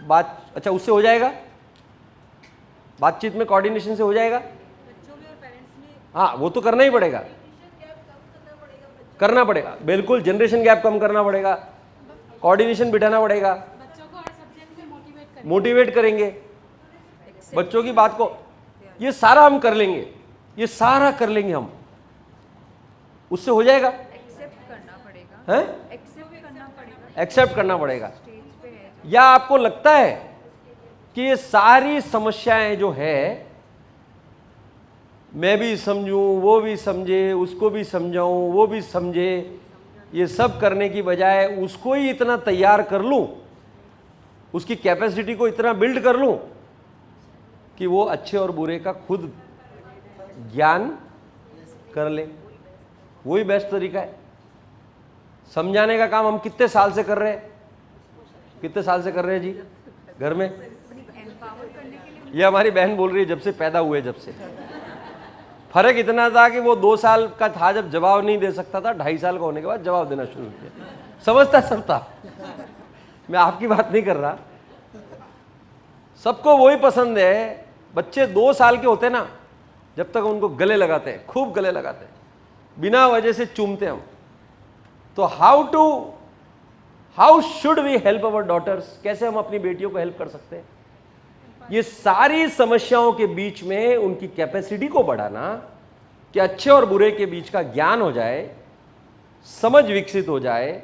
बात, अच्छा, उससे हो जाएगा? बातचीत में कोऑर्डिनेशन से हो जाएगा? हाँ, वो तो करना ही पड़ेगा, करना पड़ेगा, बिल्कुल. जनरेशन गैप कम करना पड़ेगा, कोऑर्डिनेशन बिठाना पड़ेगा, बच्चों को हर सब्जेक्ट में मोटिवेट करेंगे बच्चों की बात को. ये सारा हम कर लेंगे, ये सारा कर लेंगे हम, उससे हो जाएगा. एक्सेप्ट करना पड़ेगा, हैं? एक्सेप्ट करना पड़ेगा. या आपको लगता है कि ये सारी समस्याएं जो है, मैं भी समझूं, वो भी समझे, उसको भी समझाऊं, वो भी समझे, ये सब करने की बजाय उसको ही इतना तैयार कर लूं, उसकी कैपेसिटी को इतना बिल्ड कर लूं कि वो अच्छे और बुरे का खुद ज्ञान कर ले, वही बेस्ट तरीका है। समझाने का काम हम कितने साल से कर रहे हैं, कितने साल से कर रहे हैं जी घर में? ये हमारी बहन बोल रही है जब से पैदा हुए, जब से। फर्क इतना था कि वो 2 साल का था जब जवाब नहीं दे सकता था, 2.5 साल का होने के बाद जवाब देना शुरू किया। समझता सब था, मैं आपकी बात नहीं कर रहा। सबको वही पसंद है। बच्चे 2 साल के होते ना, जब तक उनको गले लगाते हैं, खूब गले लगाते हैं, बिना वजह से चूमते हम। तो how should we help our daughters, कैसे हम अपनी बेटियों को हेल्प कर सकते हैं? ये सारी समस्याओं के बीच में उनकी कैपेसिटी को बढ़ाना, कि अच्छे और बुरे के बीच का ज्ञान हो जाए, समझ विकसित हो जाए,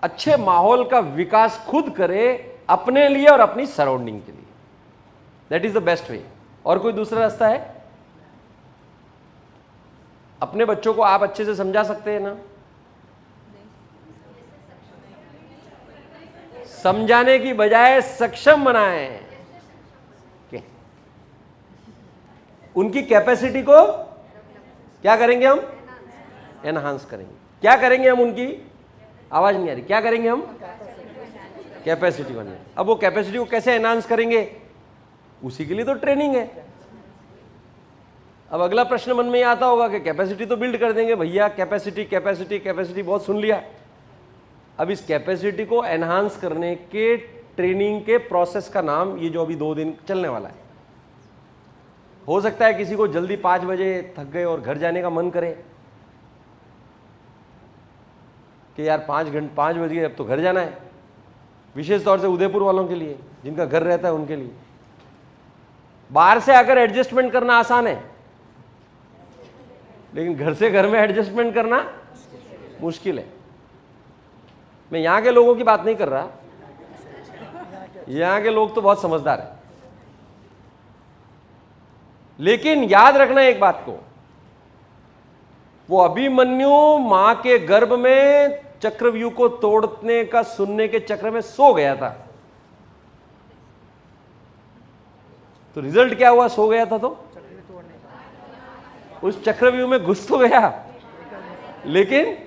अच्छे माहौल का विकास खुद करे अपने लिए और अपनी सराउंडिंग के लिए। That is the best way. और कोई दूसरा रास्ता है? अपने बच्चों को आप अच्छे से समझा सकते हैं ना? समझाने की बजाय सक्षम बनाएं, उनकी कैपेसिटी को क्या करेंगे हम? एनहांस करेंगे। क्या करेंगे हम? उनकी आवाज नहीं आ रही, क्या करेंगे हम? कैपेसिटी बनाएंगे। अब वो कैपेसिटी को कैसे एनहांस करेंगे? उसी के लिए तो ट्रेनिंग है। अब अगला प्रश्न मन में आता होगा कि कैपेसिटी तो बिल्ड कर देंगे भैया, कैपेसिटी कैपेसिटी कैपेसिटी बहुत सुन लिया। अब इस कैपेसिटी को एनहांस करने के ट्रेनिंग के प्रोसेस का नाम ये जो अभी 2 दिन चलने वाला है। हो सकता है किसी को जल्दी 5 बजे थक गए और घर जाने का मन करे कि यार 5 बज गए, अब तो घर जाना है। विशेष तौर से उदयपुर वालों के लिए, जिनका घर रहता है, उनके लिए बाहर से आकर एडजस्टमेंट करना आसान है, लेकिन घर से घर में एडजस्टमेंट करना मुश्किल है। मैं यहां के लोगों की बात नहीं कर रहा, यहां के लोग तो बहुत समझदार हैं। लेकिन याद रखना एक बात को, वो अभिमन्यु मां के गर्भ में चक्रव्यूह को तोड़ने का सुनने के चक्र में सो गया था। तो रिजल्ट क्या हुआ? सो गया था तो उस चक्रव्यूह में घुस तो गया, लेकिन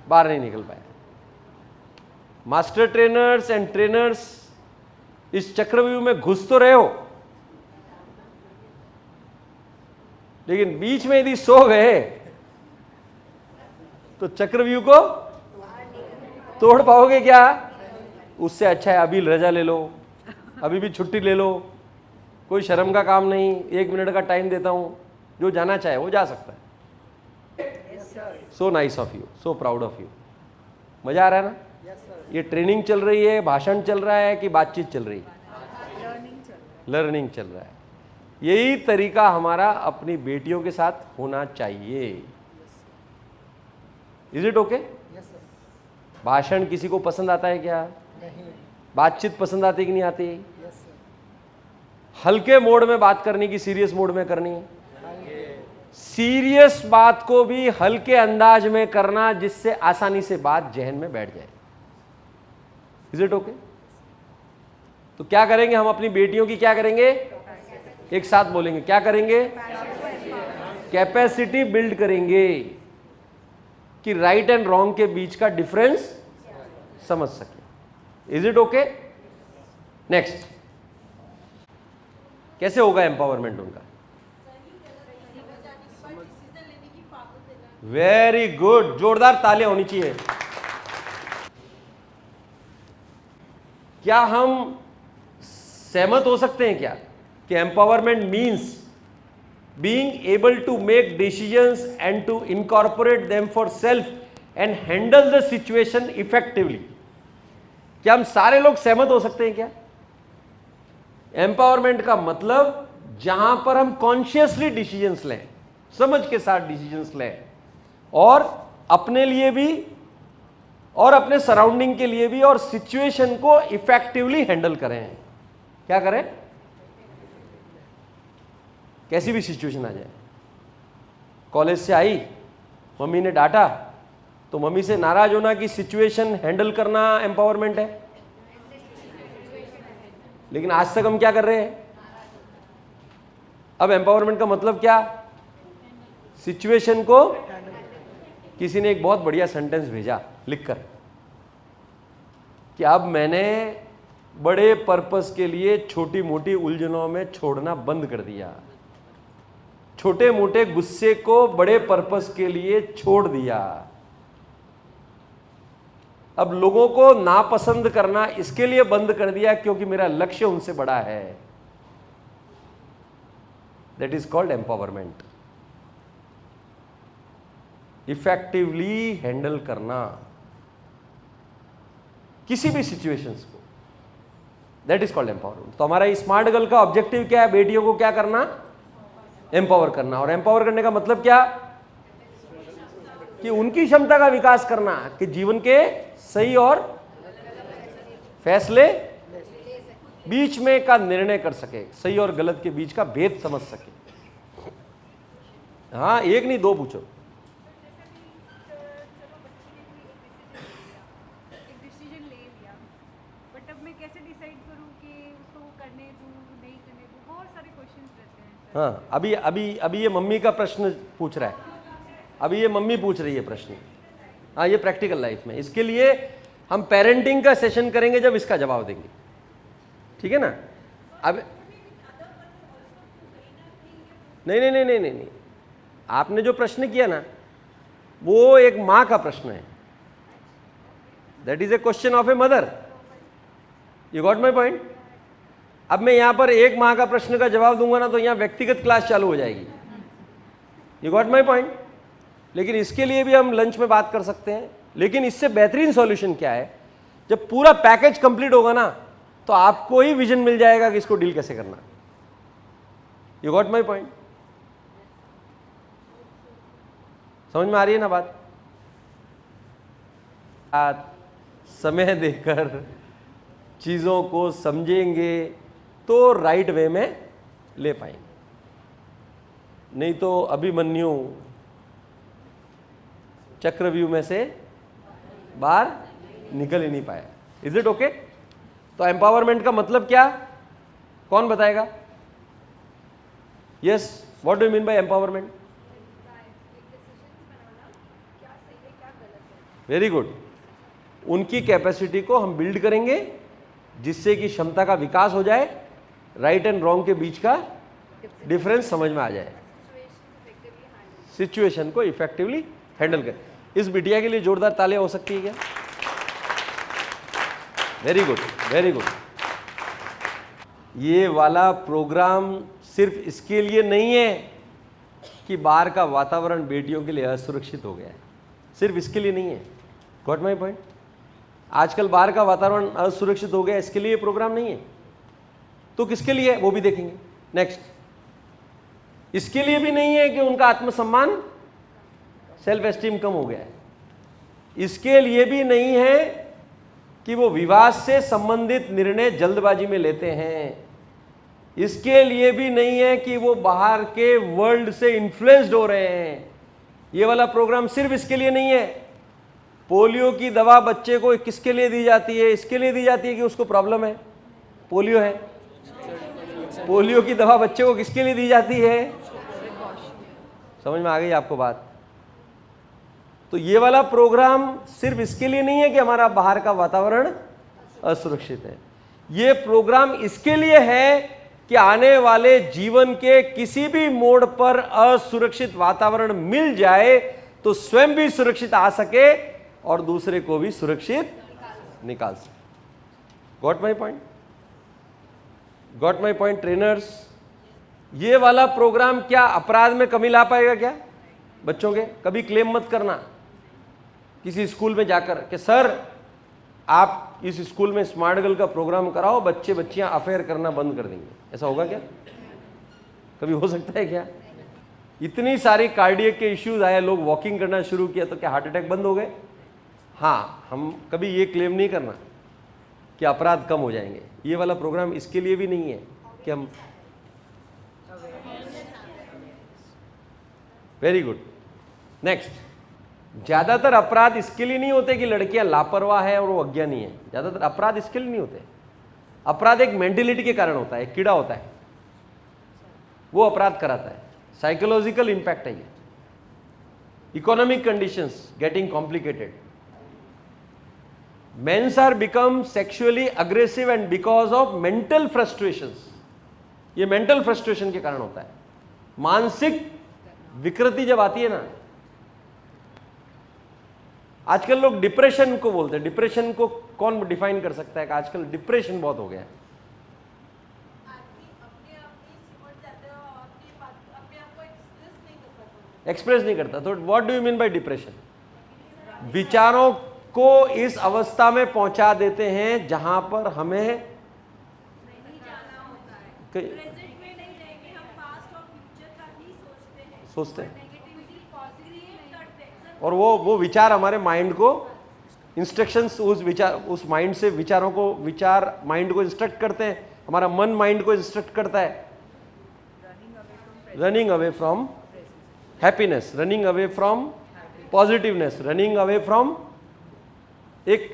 बाहर नहीं निकल पाया। मास्टर ट्रेनर्स एंड ट्रेनर्स इस चक्रव्यूह में घुस तो रहे हो, लेकिन बीच में यदि सो गए तो चक्रव्यूह को तोड़ पाओगे क्या? उससे अच्छा है अभी रजा ले लो, अभी भी छुट्टी ले लो, कोई शर्म का काम नहीं, 1 मिनट का टाइम देता हूं, जो जाना चाहे वो जा सकता है। So nice of you, so proud of you. मजा आ रहा है ना? ये ट्रेनिंग चल रही है, भाषण चल रहा है कि बातचीत चल रही है? लर्निंग चल रहा है। यही तरीका हमारा अपनी बेटियों के साथ होना चाहिए। Is it okay? भाषण किसी को पसंद आता है क्या? बातचीत पसंद आती कि नहीं आती? हल्के मोड में बात करनी कि सीरियस मोड में करनी? सीरियस बात को भी हल्के अंदाज में करना, जिससे आसानी से बात जहन में बैठ जाए। Is it okay? तो क्या करेंगे हम अपनी बेटियों की? क्या करेंगे? एक साथ बोलेंगे, क्या करेंगे? कैपेसिटी बिल्ड करेंगे कि राइट एंड रॉन्ग के बीच का डिफरेंस समझ सके। Is it okay? नेक्स्ट, कैसे होगा एम्पावरमेंट उनका? वेरी गुड, जोरदार तालियां होनी चाहिए। क्या हम सहमत हो सकते हैं क्या कि empowerment means being able to make decisions and to incorporate them for self and handle the situation effectively? क्या हम सारे लोग सहमत हो सकते हैं क्या? एम्पावरमेंट का मतलब जहां पर हम कॉन्शियसली डिसीजंस लें, समझ के साथ डिसीजंस लें, और अपने लिए भी और अपने सराउंडिंग के लिए भी, और सिचुएशन को इफेक्टिवली हैंडल करें। क्या करें? कैसी भी सिचुएशन आ जाए, कॉलेज से आई, मम्मी ने डांटा, तो मम्मी से नाराज होना कि सिचुएशन हैंडल करना एम्पावरमेंट है, लेकिन आज तक हम क्या कर रहे हैं? अब एम्पावरमेंट का मतलब क्या? सिचुएशन को, किसी ने एक बहुत बढ़िया सेंटेंस भेजा लिखकर कि अब मैंने बड़े पर्पस के लिए छोटी मोटी उलझनों में छोड़ना बंद कर दिया, छोटे मोटे गुस्से को बड़े पर्पस के लिए छोड़ दिया। अब लोगों को नापसंद करना इसके लिए बंद कर दिया क्योंकि मेरा लक्ष्य उनसे बड़ा है। That is called empowerment. Effectively handle करना किसी भी सिचुएशंस को, दैट इज कॉल्ड एम्पावरमेंट। तो हमारा स्मार्ट गर्ल का ऑब्जेक्टिव क्या है? बेटियों को क्या करना? एम्पावर करना। और एम्पावर करने का मतलब क्या? कि उनकी क्षमता का विकास करना, कि जीवन के सही और फैसले बीच में का निर्णय कर सके, सही और गलत के बीच का भेद समझ सके। हाँ, एक नहीं दो पूछो। एक डिसीजन ले लिया, बट अब मैं कैसे डिसाइड करूं कि उसको वो करने दूं नहीं करने दूं? बहुत सारे क्वेश्चंस रहते हैं सर। हाँ, अभी ये मम्मी का प्रश्न पूछ रहा है, अभी ये मम्मी पूछ रही है प्रश्न। हाँ, ये प्रैक्टिकल लाइफ में, इसके लिए हम पेरेंटिंग का सेशन करेंगे जब इसका जवाब देंगे, ठीक है ना? अब नहीं, आपने जो प्रश्न किया ना वो एक माँ का प्रश्न है। That is a question of a mother. You got my point? अब मैं यहां पर एक माँ का प्रश्न का जवाब दूंगा ना तो यहां व्यक्तिगत क्लास चालू हो जाएगी। You got my point? लेकिन इसके लिए भी हम लंच में बात कर सकते हैं। लेकिन इससे बेहतरीन सॉल्यूशन क्या है? जब पूरा पैकेज कंप्लीट होगा ना तो आपको ही विजन मिल जाएगा कि इसको डील कैसे करना। You got my point? समझ में आ रही है ना बात? समय देकर चीजों को समझेंगे तो राइट वे में ले पाएंगे, नहीं तो अभिमन्यु चक्रव्यूह में से बाहर निकल ही नहीं पाया। Is it okay? तो एम्पावरमेंट का मतलब क्या? कौन बताएगा? Yes, what do you mean by empowerment? Very good. उनकी कैपेसिटी को हम बिल्ड करेंगे जिससे कि क्षमता का विकास हो जाए, राइट एंड रॉन्ग के बीच का डिफरेंस समझ में आ जाए, सिचुएशन को इफेक्टिवली हैंडल करें। इस बिटिया के लिए जोरदार तालियां हो सकती है क्या? Very good, very good. ये वाला प्रोग्राम सिर्फ इसके लिए नहीं है कि बाहर का वातावरण बेटियों के लिए असुरक्षित हो गया है, सिर्फ इसके लिए नहीं है। Got my point? आजकल बाहर का वातावरण असुरक्षित हो गया, इसके लिए प्रोग्राम नहीं है तो किसके लिए है वो भी देखेंगे। नेक्स्ट, इसके लिए भी नहीं है कि उनका आत्मसम्मान, सेल्फ एस्टीम कम हो गया है, इसके लिए भी नहीं है कि वो विवाद से संबंधित निर्णय जल्दबाजी में लेते हैं, इसके लिए भी नहीं है कि वो बाहर के वर्ल्ड से इन्फ्लुएंस्ड हो रहे हैं। ये वाला प्रोग्राम सिर्फ इसके लिए नहीं है। पोलियो की दवा बच्चे को किसके लिए दी जाती है? इसके लिए दी जाती है कि उसको प्रॉब्लम है, पोलियो है। पोलियो की दवा बच्चे को किसके लिए दी जाती है? समझ में आ गई आपको बात? तो ये वाला प्रोग्राम सिर्फ इसके लिए नहीं है कि हमारा बाहर का वातावरण असुरक्षित है, ये प्रोग्राम इसके लिए है कि आने वाले जीवन के किसी भी मोड़ पर असुरक्षित वातावरण मिल जाए तो स्वयं भी सुरक्षित आ सके और दूसरे को भी सुरक्षित निकाल सके। Got my point? Got my point trainers? ये वाला प्रोग्राम क्या अपराध में कमी ला पाएगा क्या बच्चों के? कभी क्लेम मत करना किसी स्कूल में जाकर कि सर आप इस स्कूल में स्मार्ट गर्ल का प्रोग्राम कराओ, बच्चे बच्चियां अफेयर करना बंद कर देंगे। ऐसा होगा क्या? कभी हो सकता है क्या? इतनी सारी कार्डियक के इश्यूज आए, लोग वॉकिंग करना शुरू किया तो क्या हार्ट अटैक बंद हो गए? हाँ, हम कभी ये क्लेम नहीं करना कि अपराध कम हो जाएंगे। ये वाला प्रोग्राम इसके लिए भी नहीं है कि हम, वेरी गुड। नेक्स्ट, ज्यादातर अपराध इसके लिए नहीं होते कि लड़कियां लापरवाह है और वो अज्ञानी है। ज्यादातर अपराध इसके लिए नहीं होते। अपराध एक मेंटेलिटी के कारण होता है, एक कीड़ा होता है, वो अपराध कराता है। साइकोलॉजिकल इंपैक्ट है ये। Economic conditions getting complicated, mens are become sexually aggressive and because of mental frustrations. ये मेंटल फ्रस्ट्रेशन के कारण होता है। मानसिक विकृति जब आती है ना, आजकल लोग डिप्रेशन को बोलते हैं। डिप्रेशन को कौन डिफाइन कर सकता है कि आजकल डिप्रेशन बहुत हो गया है। एक्सप्रेस नहीं करता। तो what do you mean by depression? विचारों को इस अवस्था में पहुंचा देते हैं जहां पर हमें सोचते हैं और वो विचार हमारे माइंड को इंस्ट्रक्शंस, उस माइंड से विचारों को, विचार माइंड को इंस्ट्रक्ट करते हैं। हमारा मन माइंड को इंस्ट्रक्ट करता है। Running away from happiness, running away from positiveness, running away from एक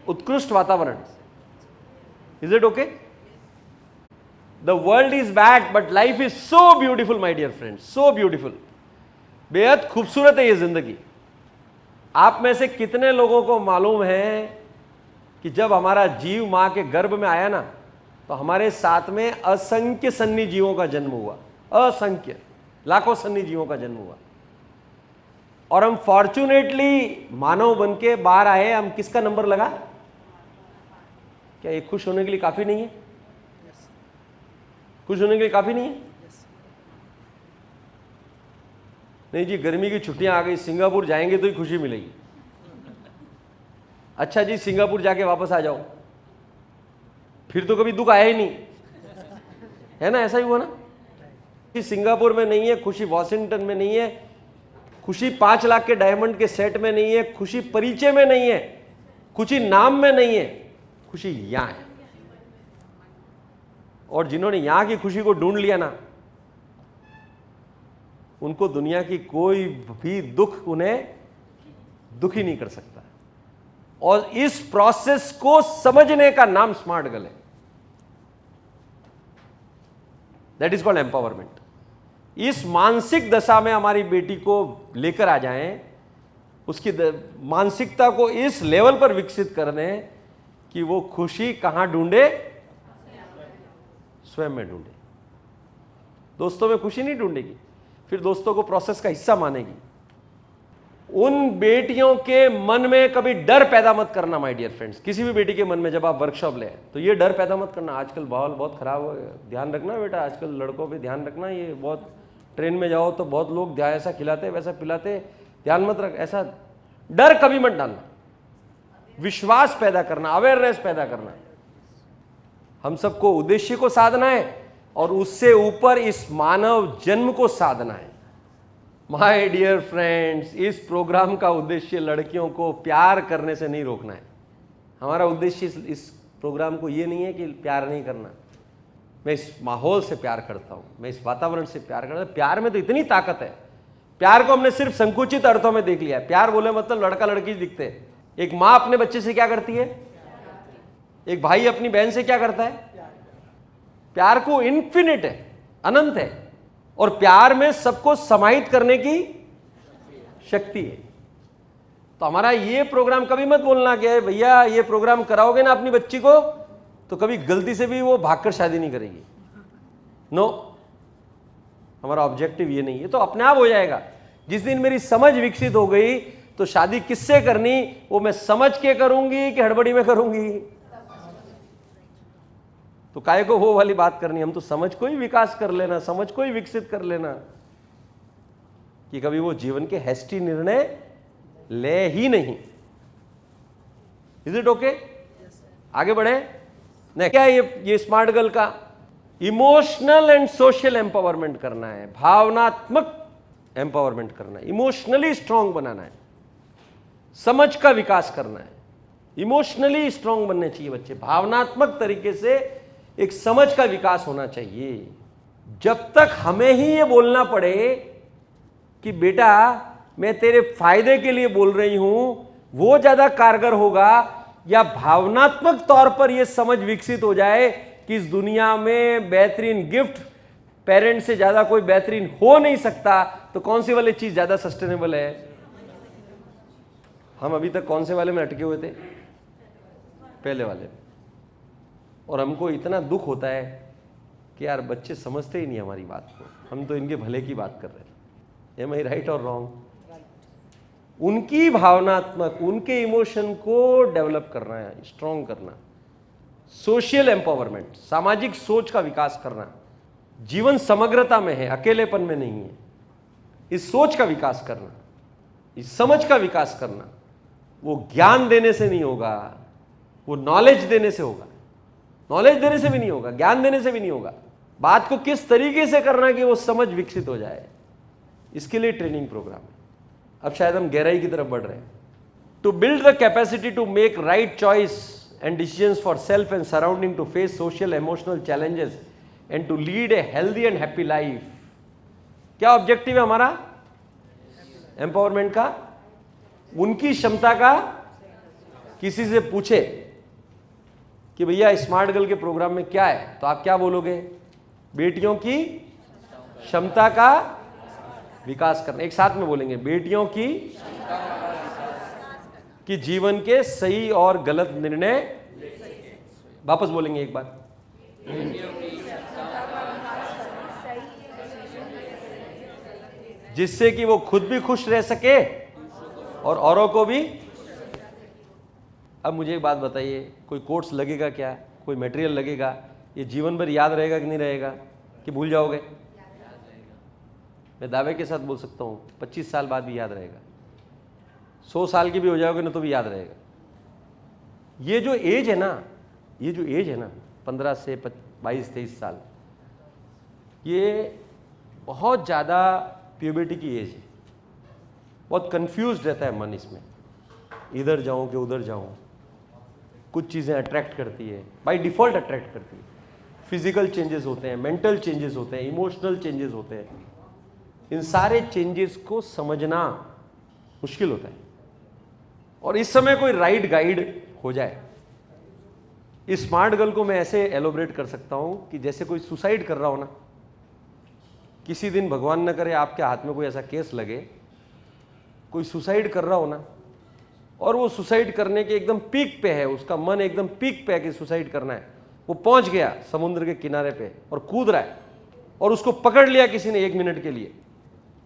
उत्कृष्ट वातावरण। Is it okay? The world is bad but life is so beautiful my dear friends, so beautiful. बेहद खूबसूरत है ये जिंदगी। आप में से कितने लोगों को मालूम है कि जब हमारा जीव मां के गर्भ में आया ना, तो हमारे साथ में असंख्य सन्नी जीवों का जन्म हुआ। असंख्य, लाखों सन्नी जीवों का जन्म हुआ। और हम फॉर्चुनेटली मानव बन के बाहर आए। हम किसका नंबर लगा? क्या ये खुश होने के लिए काफी नहीं है? खुश होने के लिए काफी नहीं है? नहीं जी, गर्मी की छुट्टियां आ गई, सिंगापुर जाएंगे तो ही खुशी मिलेगी। अच्छा जी, सिंगापुर जाके वापस आ जाओ, फिर तो कभी दुख आया ही नहीं, है ना? ऐसा ही हुआ ना कि सिंगापुर में नहीं है खुशी, वॉशिंगटन में नहीं है खुशी, 5 लाख के डायमंड के सेट में नहीं है खुशी, परिचय में नहीं है खुशी, नाम में नहीं है खुशी, यहां है। और जिन्होंने यहां की खुशी को ढूंढ लिया ना, उनको दुनिया की कोई भी दुख उन्हें दुखी नहीं कर सकता। और इस प्रोसेस को समझने का नाम स्मार्ट गर्ल है। That is called empowerment. इस मानसिक दशा में हमारी बेटी को लेकर आ जाएं, उसकी मानसिकता को इस लेवल पर विकसित कर दें कि वो खुशी कहां ढूंढे? स्वयं में ढूंढे। दोस्तों में खुशी नहीं ढूंढेगी, फिर दोस्तों को प्रोसेस का हिस्सा मानेगी। उन बेटियों के मन में कभी डर पैदा मत करना माय डियर फ्रेंड्स। किसी भी बेटी के मन में जब आप वर्कशॉप ले तो ये डर पैदा मत करना, आजकल माहौल बहुत खराब हो गया, ध्यान रखना बेटा, आजकल लड़कों पे ध्यान रखना। ये बहुत ट्रेन में जाओ तो बहुत लोग ध्यान ऐसा खिलाते वैसा पिलाते, ध्यान मत रख। ऐसा डर कभी मत डालना, विश्वास पैदा करना, अवेयरनेस पैदा करना। हम सबको उद्देश्य को साधना है और उससे ऊपर इस मानव जन्म को साधना है। माय डियर फ्रेंड्स, इस प्रोग्राम का उद्देश्य लड़कियों को प्यार करने से नहीं रोकना है। हमारा उद्देश्य इस प्रोग्राम को ये नहीं है कि प्यार नहीं करना। मैं इस माहौल से प्यार करता हूँ, मैं इस वातावरण से प्यार करता हूँ। प्यार में तो इतनी ताकत है। प्यार को हमने सिर्फ संकुचित अर्थों में देख लिया है। प्यार बोले मतलब लड़का लड़की दिखते हैं। एक माँ अपने बच्चे से क्या करती है? एक भाई अपनी बहन से क्या करता है? प्यार को इन्फिनिट है, अनंत है। और प्यार में सबको समाहित करने की शक्ति है। तो हमारा ये प्रोग्राम कभी मत बोलना कि भैया ये प्रोग्राम कराओगे ना अपनी बच्ची को तो कभी गलती से भी वो भागकर शादी नहीं करेगी। नो, हमारा ऑब्जेक्टिव ये नहीं है। तो अपने आप हो जाएगा। जिस दिन मेरी समझ विकसित हो गई तो शादी किससे करनी वो मैं समझ के करूंगी कि हड़बड़ी में करूंगी। तो काहे को वो वाली बात करनी, हम तो समझ को ही विकास कर लेना, समझ को ही विकसित कर लेना कि कभी वो जीवन के हैस्टी निर्णय ले ही नहीं। Is it okay? आगे बढ़े। नहीं, क्या ये स्मार्ट गर्ल का इमोशनल एंड सोशल एम्पावरमेंट करना है, भावनात्मक एम्पावरमेंट करना है, इमोशनली स्ट्रांग बनाना है, समझ का विकास करना है। इमोशनली स्ट्रांग बनने चाहिए बच्चे, भावनात्मक तरीके से एक समझ का विकास होना चाहिए। जब तक हमें ही ये बोलना पड़े कि बेटा मैं तेरे फायदे के लिए बोल रही हूं, वो ज्यादा कारगर होगा, या भावनात्मक तौर पर यह समझ विकसित हो जाए कि इस दुनिया में बेहतरीन गिफ्ट पेरेंट से ज्यादा कोई बेहतरीन हो नहीं सकता, तो कौन सी वाली चीज ज्यादा सस्टेनेबल है? हम अभी तक कौन से वाले में अटके हुए थे? पहले वाले में। और हमको इतना दुख होता है कि यार बच्चे समझते ही नहीं हमारी बात को, हम तो इनके भले की बात कर रहे हैं। एम आई राइट और रॉन्ग? उनकी भावनात्मक, उनके इमोशन को डेवलप करना है, स्ट्रॉन्ग करना, सोशल एम्पावरमेंट, सामाजिक सोच का विकास करना। जीवन समग्रता में है, अकेलेपन में नहीं है। इस सोच का विकास करना, इस समझ का विकास करना, वो ज्ञान देने से नहीं होगा, वो नॉलेज देने से होगा। नॉलेज देने से भी नहीं होगा, ज्ञान देने से भी नहीं होगा। बात को किस तरीके से करना कि वो समझ विकसित हो जाए, इसके लिए ट्रेनिंग प्रोग्राम है। अब शायद हम गहराई की तरफ बढ़ रहे हैं। To build the capacity to make right choice and decisions for self and surrounding, to face social emotional challenges and to lead a healthy and happy life. क्या ऑब्जेक्टिव है हमारा एम्पावरमेंट का? उनकी क्षमता का किसी से पूछे कि भैया स्मार्ट गर्ल के प्रोग्राम में क्या है, तो आप क्या बोलोगे? बेटियों की क्षमता का विकास करना। एक साथ में बोलेंगे, बेटियों की जीवन के सही और गलत निर्णय। वापस बोलेंगे एक बार, जिससे कि वो खुद भी खुश रह सके और औरों को भी। अब मुझे एक बात बताइए, कोई कोर्स लगेगा क्या, कोई मटेरियल लगेगा, ये जीवन भर याद रहेगा कि नहीं रहेगा, कि भूल जाओगे? मैं दावे के साथ बोल सकता हूँ 25 साल बाद भी याद रहेगा। 100 साल की भी हो जाओगे ना तो भी याद रहेगा। ये जो एज है ना, 15 से 22-23 साल, ये बहुत ज़्यादा प्यूबर्टी की एज है। बहुत कंफ्यूज रहता है मन इसमें, इधर जाऊं कि उधर जाऊं। कुछ चीज़ें अट्रैक्ट करती है, बाय डिफ़ॉल्ट अट्रैक्ट करती है। फिजिकल चेंजेस होते हैं, मेंटल चेंजेस होते हैं, इमोशनल चेंजेस होते हैं। इन सारे चेंजेस को समझना मुश्किल होता है, और इस समय कोई राइट गाइड हो जाए। इस स्मार्ट गर्ल को मैं ऐसे एलोब्रेट कर सकता हूँ कि जैसे कोई सुसाइड कर रहा हो ना, किसी दिन भगवान न करे आपके हाथ में कोई ऐसा केस लगे, कोई सुसाइड कर रहा हो ना, और वो सुसाइड करने के एकदम पीक पे है, उसका मन एकदम पीक पे है कि सुसाइड करना है, वो पहुंच गया समुद्र के किनारे पे और कूद रहा है, और उसको पकड़ लिया किसी ने 1 मिनट के लिए,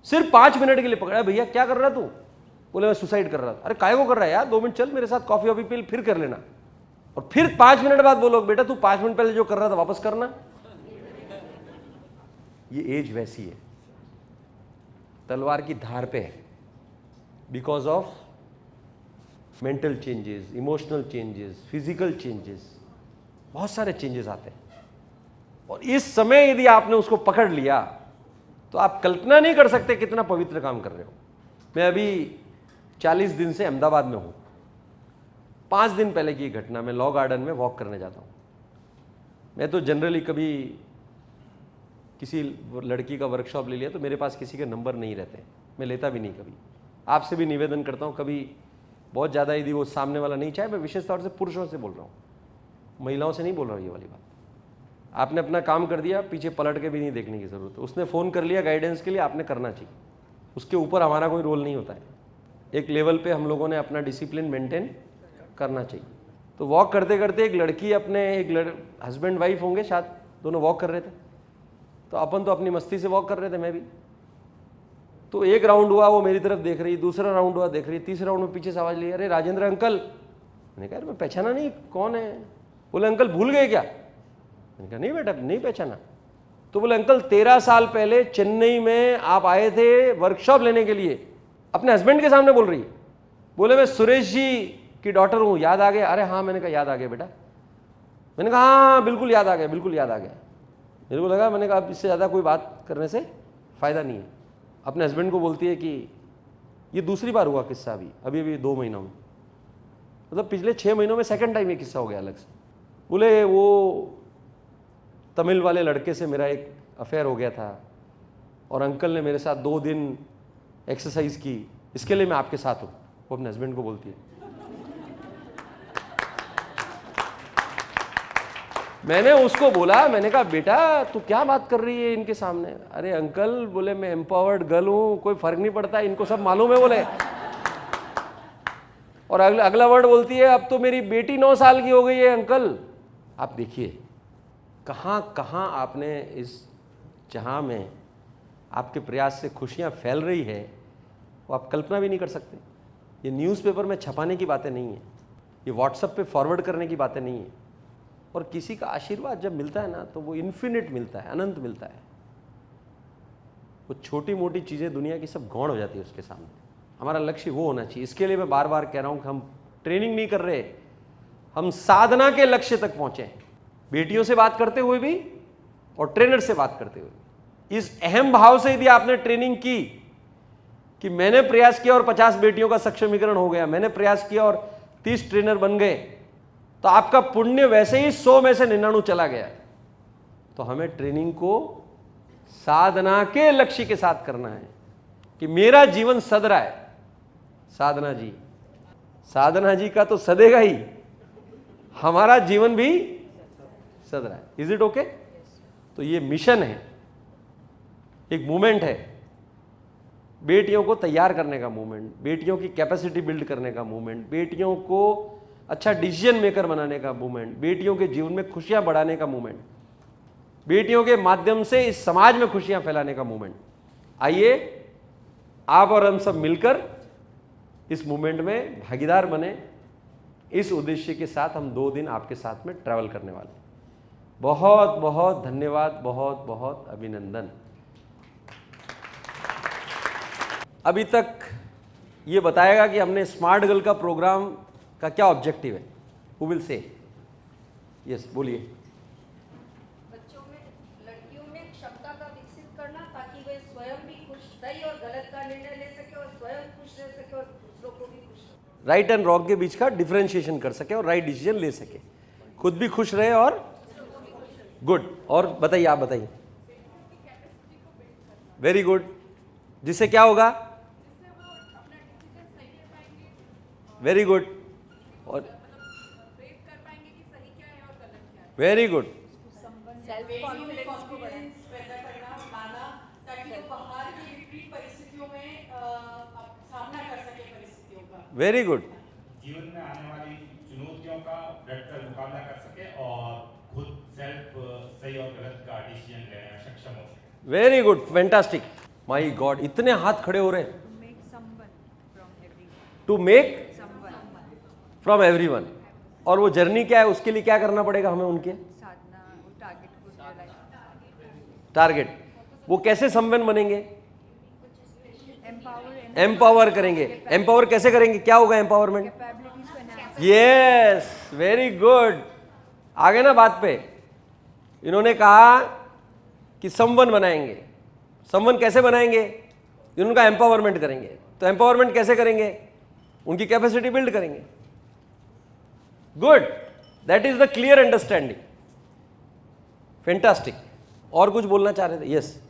सिर्फ 5 मिनट के लिए पकड़ा। भैया क्या कर रहा तू? बोले मैं सुसाइड कर रहा था। अरे काय को कर रहा है यार, 2 मिनट चल मेरे साथ, कॉफी वॉफी पी, फिर कर लेना। और फिर 5 मिनट बाद बोलो बेटा तू 5 मिनट पहले जो कर रहा था वापस करना। ये एज वैसी है, तलवार की धार पे है, because of mental changes, emotional changes, physical changes, बहुत सारे चेंजेस आते हैं। और इस समय यदि आपने उसको पकड़ लिया तो आप कल्पना नहीं कर सकते कितना पवित्र काम कर रहे हो। मैं अभी 40 दिन से अहमदाबाद में हूं। 5 दिन पहले की घटना, मैं लॉ गार्डन में वॉक करने जाता हूं। मैं तो जनरली कभी किसी लड़की का वर्कशॉप ले लिया तो मेरे पास किसी के नंबर नहीं रहते, मैं लेता भी नहीं कभी। आपसे भी निवेदन करता हूं, कभी बहुत ज़्यादा यदि वो सामने वाला नहीं चाहे, मैं विशेष तौर से पुरुषों से बोल रहा हूँ, महिलाओं से नहीं बोल रहा हूँ ये वाली बात। आपने अपना काम कर दिया, पीछे पलट के भी नहीं देखने की ज़रूरत है। उसने फ़ोन कर लिया गाइडेंस के लिए, आपने करना चाहिए, उसके ऊपर हमारा कोई रोल नहीं होता है। एक लेवल पे हम लोगों ने अपना डिसिप्लिन मेंटेन करना चाहिए। तो वॉक करते करते एक लड़की अपने हस्बैंड वाइफ होंगे शायद, दोनों वॉक कर रहे थे, तो अपन तो अपनी मस्ती से वॉक कर रहे थे, मैं भी। तो एक राउंड हुआ, वो मेरी तरफ देख रही, दूसरा राउंड हुआ देख रही, तीसरा राउंड में पीछे से आवाज़ ली, अरे राजेंद्र अंकल। मैंने कहा मैं पहचाना नहीं, कौन है? बोले अंकल भूल गए क्या? मैंने कहा नहीं बेटा नहीं पहचाना। तो बोले अंकल 13 साल पहले चेन्नई में आप आए थे वर्कशॉप लेने के लिए, अपने हस्बैंड के सामने बोल रही है। बोले मैं सुरेश जी की डॉटर हूँ, याद आ गया? अरे हाँ। मैंने कहा याद आ गया बेटा। मैंने कहा हाँ बिल्कुल याद आ गया, बिल्कुल याद आ गया। मेरे को लगा, मैंने कहा अब इससे ज़्यादा कोई बात करने से फ़ायदा नहीं है। अपने हस्बैंड को बोलती है कि ये दूसरी बार हुआ किस्सा, अभी 2 महीनों में, मतलब पिछले 6 महीनों में सेकंड टाइम ये किस्सा हो गया अलग से। बोले वो तमिल वाले लड़के से मेरा एक अफेयर हो गया था, और अंकल ने मेरे साथ 2 दिन एक्सरसाइज की इसके लिए मैं आपके साथ हूं, वो अपने हस्बैंड को बोलती है। मैंने उसको बोला, मैंने कहा बेटा तू क्या बात कर रही है इनके सामने? अरे अंकल, बोले मैं एम्पावर्ड गर्ल हूं, कोई फर्क नहीं पड़ता, इनको सब मालूम है बोले। और अगला वर्ड बोलती है अब तो मेरी बेटी 9 साल की हो गई है अंकल। आप देखिए कहाँ कहाँ आपने इस जहाँ में आपके प्रयास से खुशियाँ फैल रही है, वो आप कल्पना भी नहीं कर सकते। ये न्यूज़पेपर में छपाने की बातें नहीं है, ये व्हाट्सएप पे फॉरवर्ड करने की बातें नहीं है। और किसी का आशीर्वाद जब मिलता है ना तो वो इन्फिनिट मिलता है, अनंत मिलता है। वो छोटी मोटी चीज़ें दुनिया की सब गौण हो जाती है उसके सामने। हमारा लक्ष्य वो होना चाहिए। इसके लिए मैं बार बार कह रहा हूँ कि हम ट्रेनिंग नहीं कर रहे, हम साधना के लक्ष्य तक पहुँचे। बेटियों से बात करते हुए भी और ट्रेनर से बात करते हुए इस अहम भाव से यदि आपने ट्रेनिंग की कि मैंने प्रयास किया और 50 बेटियों का सक्षमीकरण हो गया, मैंने प्रयास किया और 30 ट्रेनर बन गए, तो आपका पुण्य वैसे ही 100 में से 99 चला गया। तो हमें ट्रेनिंग को साधना के लक्ष्य के साथ करना है कि मेरा जीवन सद रहा है। साधना जी का तो सदेगा ही, हमारा जीवन भी सद रहा है। Is it okay? तो ये मिशन है, एक मूवमेंट है, बेटियों को तैयार करने का मूवमेंट, बेटियों की कैपेसिटी बिल्ड करने का मूवमेंट, बेटियों को अच्छा डिसीजन मेकर बनाने का मूवमेंट, बेटियों के जीवन में खुशियां बढ़ाने का मूवमेंट, बेटियों के माध्यम से इस समाज में खुशियां फैलाने का मूवमेंट। आइए आप और हम सब मिलकर इस मूवमेंट में भागीदार बने। इस उद्देश्य के साथ हम 2 दिन आपके साथ में ट्रैवल करने वाले हैं। बहुत बहुत धन्यवाद, बहुत बहुत अभिनंदन। अभी तक ये बताएगा कि हमने स्मार्ट गर्ल का प्रोग्राम का क्या ऑब्जेक्टिव है। Who will say? यस, बोलिए। बच्चों में, लड़कियों में क्षमता का विकसित करना ताकि वे स्वयं भी खुश, सही और गलत का निर्णय ले सके और स्वयं खुश रह सके और दूसरों को भी खुश रहे। राइट एंड रॉन्ग के बीच का डिफरेंशिएशन कर सके और राइट डिसीजन ले सके, खुद भी खुश रहे और गुड। और बताइए, आप बताइए। Very good. जिससे क्या होगा? Very good. और वेरी गुड। सेल्फ कॉन्फिडेंस को पैदा करना, लाना, ताकि वो बाहर की विपरीत परिस्थितियों में सामना कर सके परिस्थितियों का। Very good. जीवन में आने वाली चुनौतियों का डटकर मुकाबला कर सके और खुद सेल्फ सही और गलत का डिसीजन लेने में सक्षम हो सके। Very good, fantastic. My god, इतने हाथ खड़े हो रहे हैं। To make from everyone. और वो जर्नी क्या है, उसके लिए क्या करना पड़ेगा हमें? उनके टारगेट। वो कैसे संपन्न बनेंगे? एम्पावर करेंगे। एम्पावर कैसे करेंगे? क्या होगा एम्पावरमेंट? Yes, very good. आगे ना बात पे इन्होंने कहा कि संपन्न बनाएंगे। संपन्न कैसे बनाएंगे? उनका एम्पावरमेंट करेंगे। तो एम्पावरमेंट कैसे करेंगे? उनकी कैपेसिटी बिल्ड करेंगे। Good, that is the clear understanding. Fantastic. और कुछ बोलना चाह रहे थे? यस।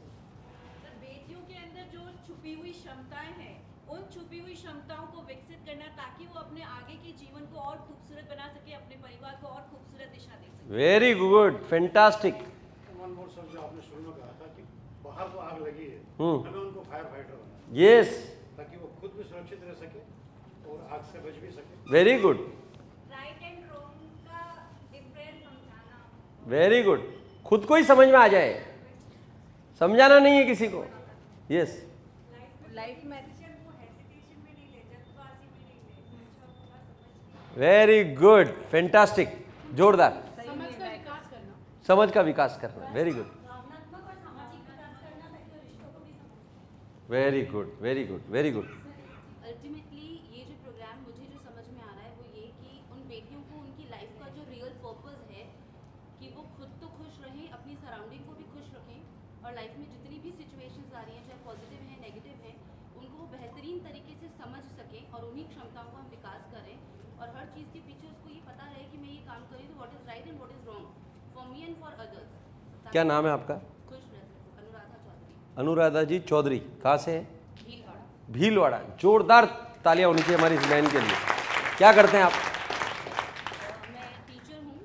बेटियों के अंदर जो छुपी हुई क्षमताएं हैं, उन छुपी हुई क्षमताओं को विकसित करना ताकि वो अपने आगे के जीवन को और खूबसूरत बना सके, अपने परिवार को और खूबसूरत दिशा दे सके। Very good, fantastic. One more sir, जो आपने शुरू में कहा था कि बाहर तो आग लगी है, हमें उनको फायर फाइटर बनाना है। यस, ताकि वो खुद भी सुरक्षित रह सके और आग से बच भी सके। Very good, right and wrong का डिफरेंस समझाना। Very good. खुद को ही समझ में आ जाए, समझाना नहीं है किसी को। यस, लाइफ में वेरी गुड, फैंटास्टिक, जोरदार। समझ का विकास करना। समझ का विकास करना। वेरी गुड, भावनात्मक और सामाजिक विकास करना ताकि वो रिश्तों को भी समझ। Very good, very good, very good. Ultimately ये जो प्रोग्राम मुझे जो समझ में आ रहा है वो ये कि उन बेटियों को उनकी लाइफ का जो रियल पर्पस है कि वो खुद तो खुश रहें, अपनी सराउंडिंग को भी खुश रखें और लाइफ में जितनी भी सिचुएशंस आ रही हैं, चाहे पॉजिटिव हैं नेगेटिव हैं, उनको वो बेहतरीन तरीके से समझ सकें और उन्हीं क्षमताओं का हम विकास करें और हर चीज़ के पीछे उसको ये पता रहे कि मैं ये काम कर रही हूँ तो what is right and what is wrong for me and for others. क्या नाम है आपका? खुश रह सको। अनुराधा चौधरी, अनुराधा जी चौधरी। कहाँ से है? भीलवाड़ा। भीलवाड़ा, जोरदार तालियां होनी चाहिए हमारी इस बहन के लिए। क्या करते हैं आप? मैं टीचर हूँ।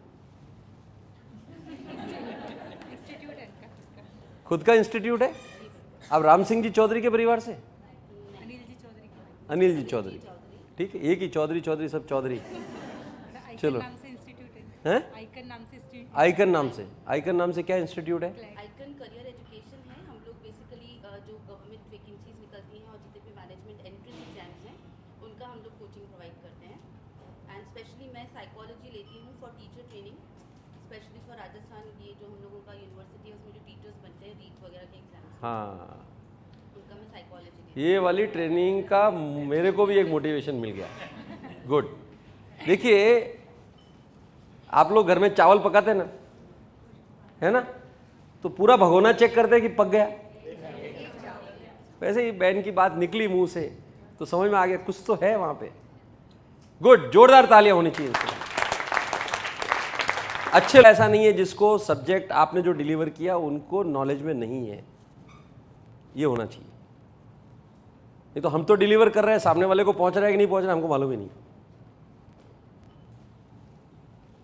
इंस्टीट्यूट है इनका खुद का इंस्टीट्यूट है? आप राम सिंह जी चौधरी के परिवार से? अनिल जी चौधरी का अनिल जी चौधरी, ठीक है, एक ही चौधरी चौधरी सब चौधरी। चलो, नाम से इंस्टीट्यूट है, हैं? आइकन नाम से इंस्टीट्यूट। आइकन नाम से, आइकन नाम से क्या इंस्टीट्यूट है? आइकन करियर एजुकेशन है। हम लोग बेसिकली जो गवर्नमेंट वैकेंसीज निकलती हैं और जितने भी मैनेजमेंट एंट्रेंस एग्जाम्स हैं उनका हम लोग कोचिंग प्रोवाइड करते हैं। एंड स्पेशली मैं साइकोलॉजी लेती हूँ for teacher training, specially for Rajasthan. ये जो हम लोगों का यूनिवर्सिटी है उसमें जो टीचर्स बनते हैं रीट वगैरह के एग्जाम्स, हाँ, उनका मैं साइकोलॉजी लेती ये वाली ट्रेनिंग का मेरे को भी एक मोटिवेशन मिल गया। गुड। देखिए, आप लोग घर में चावल पकाते ना, है ना, तो पूरा भगोना चेक करते कि पक गया। वैसे ही बहन की बात निकली मुंह से तो समझ में आ गया कुछ तो है वहां पे। गुड, जोरदार तालियां होनी चाहिए इसके लिए। अच्छे, ऐसा नहीं है जिसको सब्जेक्ट आपने जो डिलीवर किया उनको नॉलेज में नहीं है, ये होना चाहिए। नहीं तो हम तो डिलीवर कर रहे हैं, सामने वाले को पहुंच रहा है कि नहीं पहुंच रहा है हमको मालूम ही नहीं।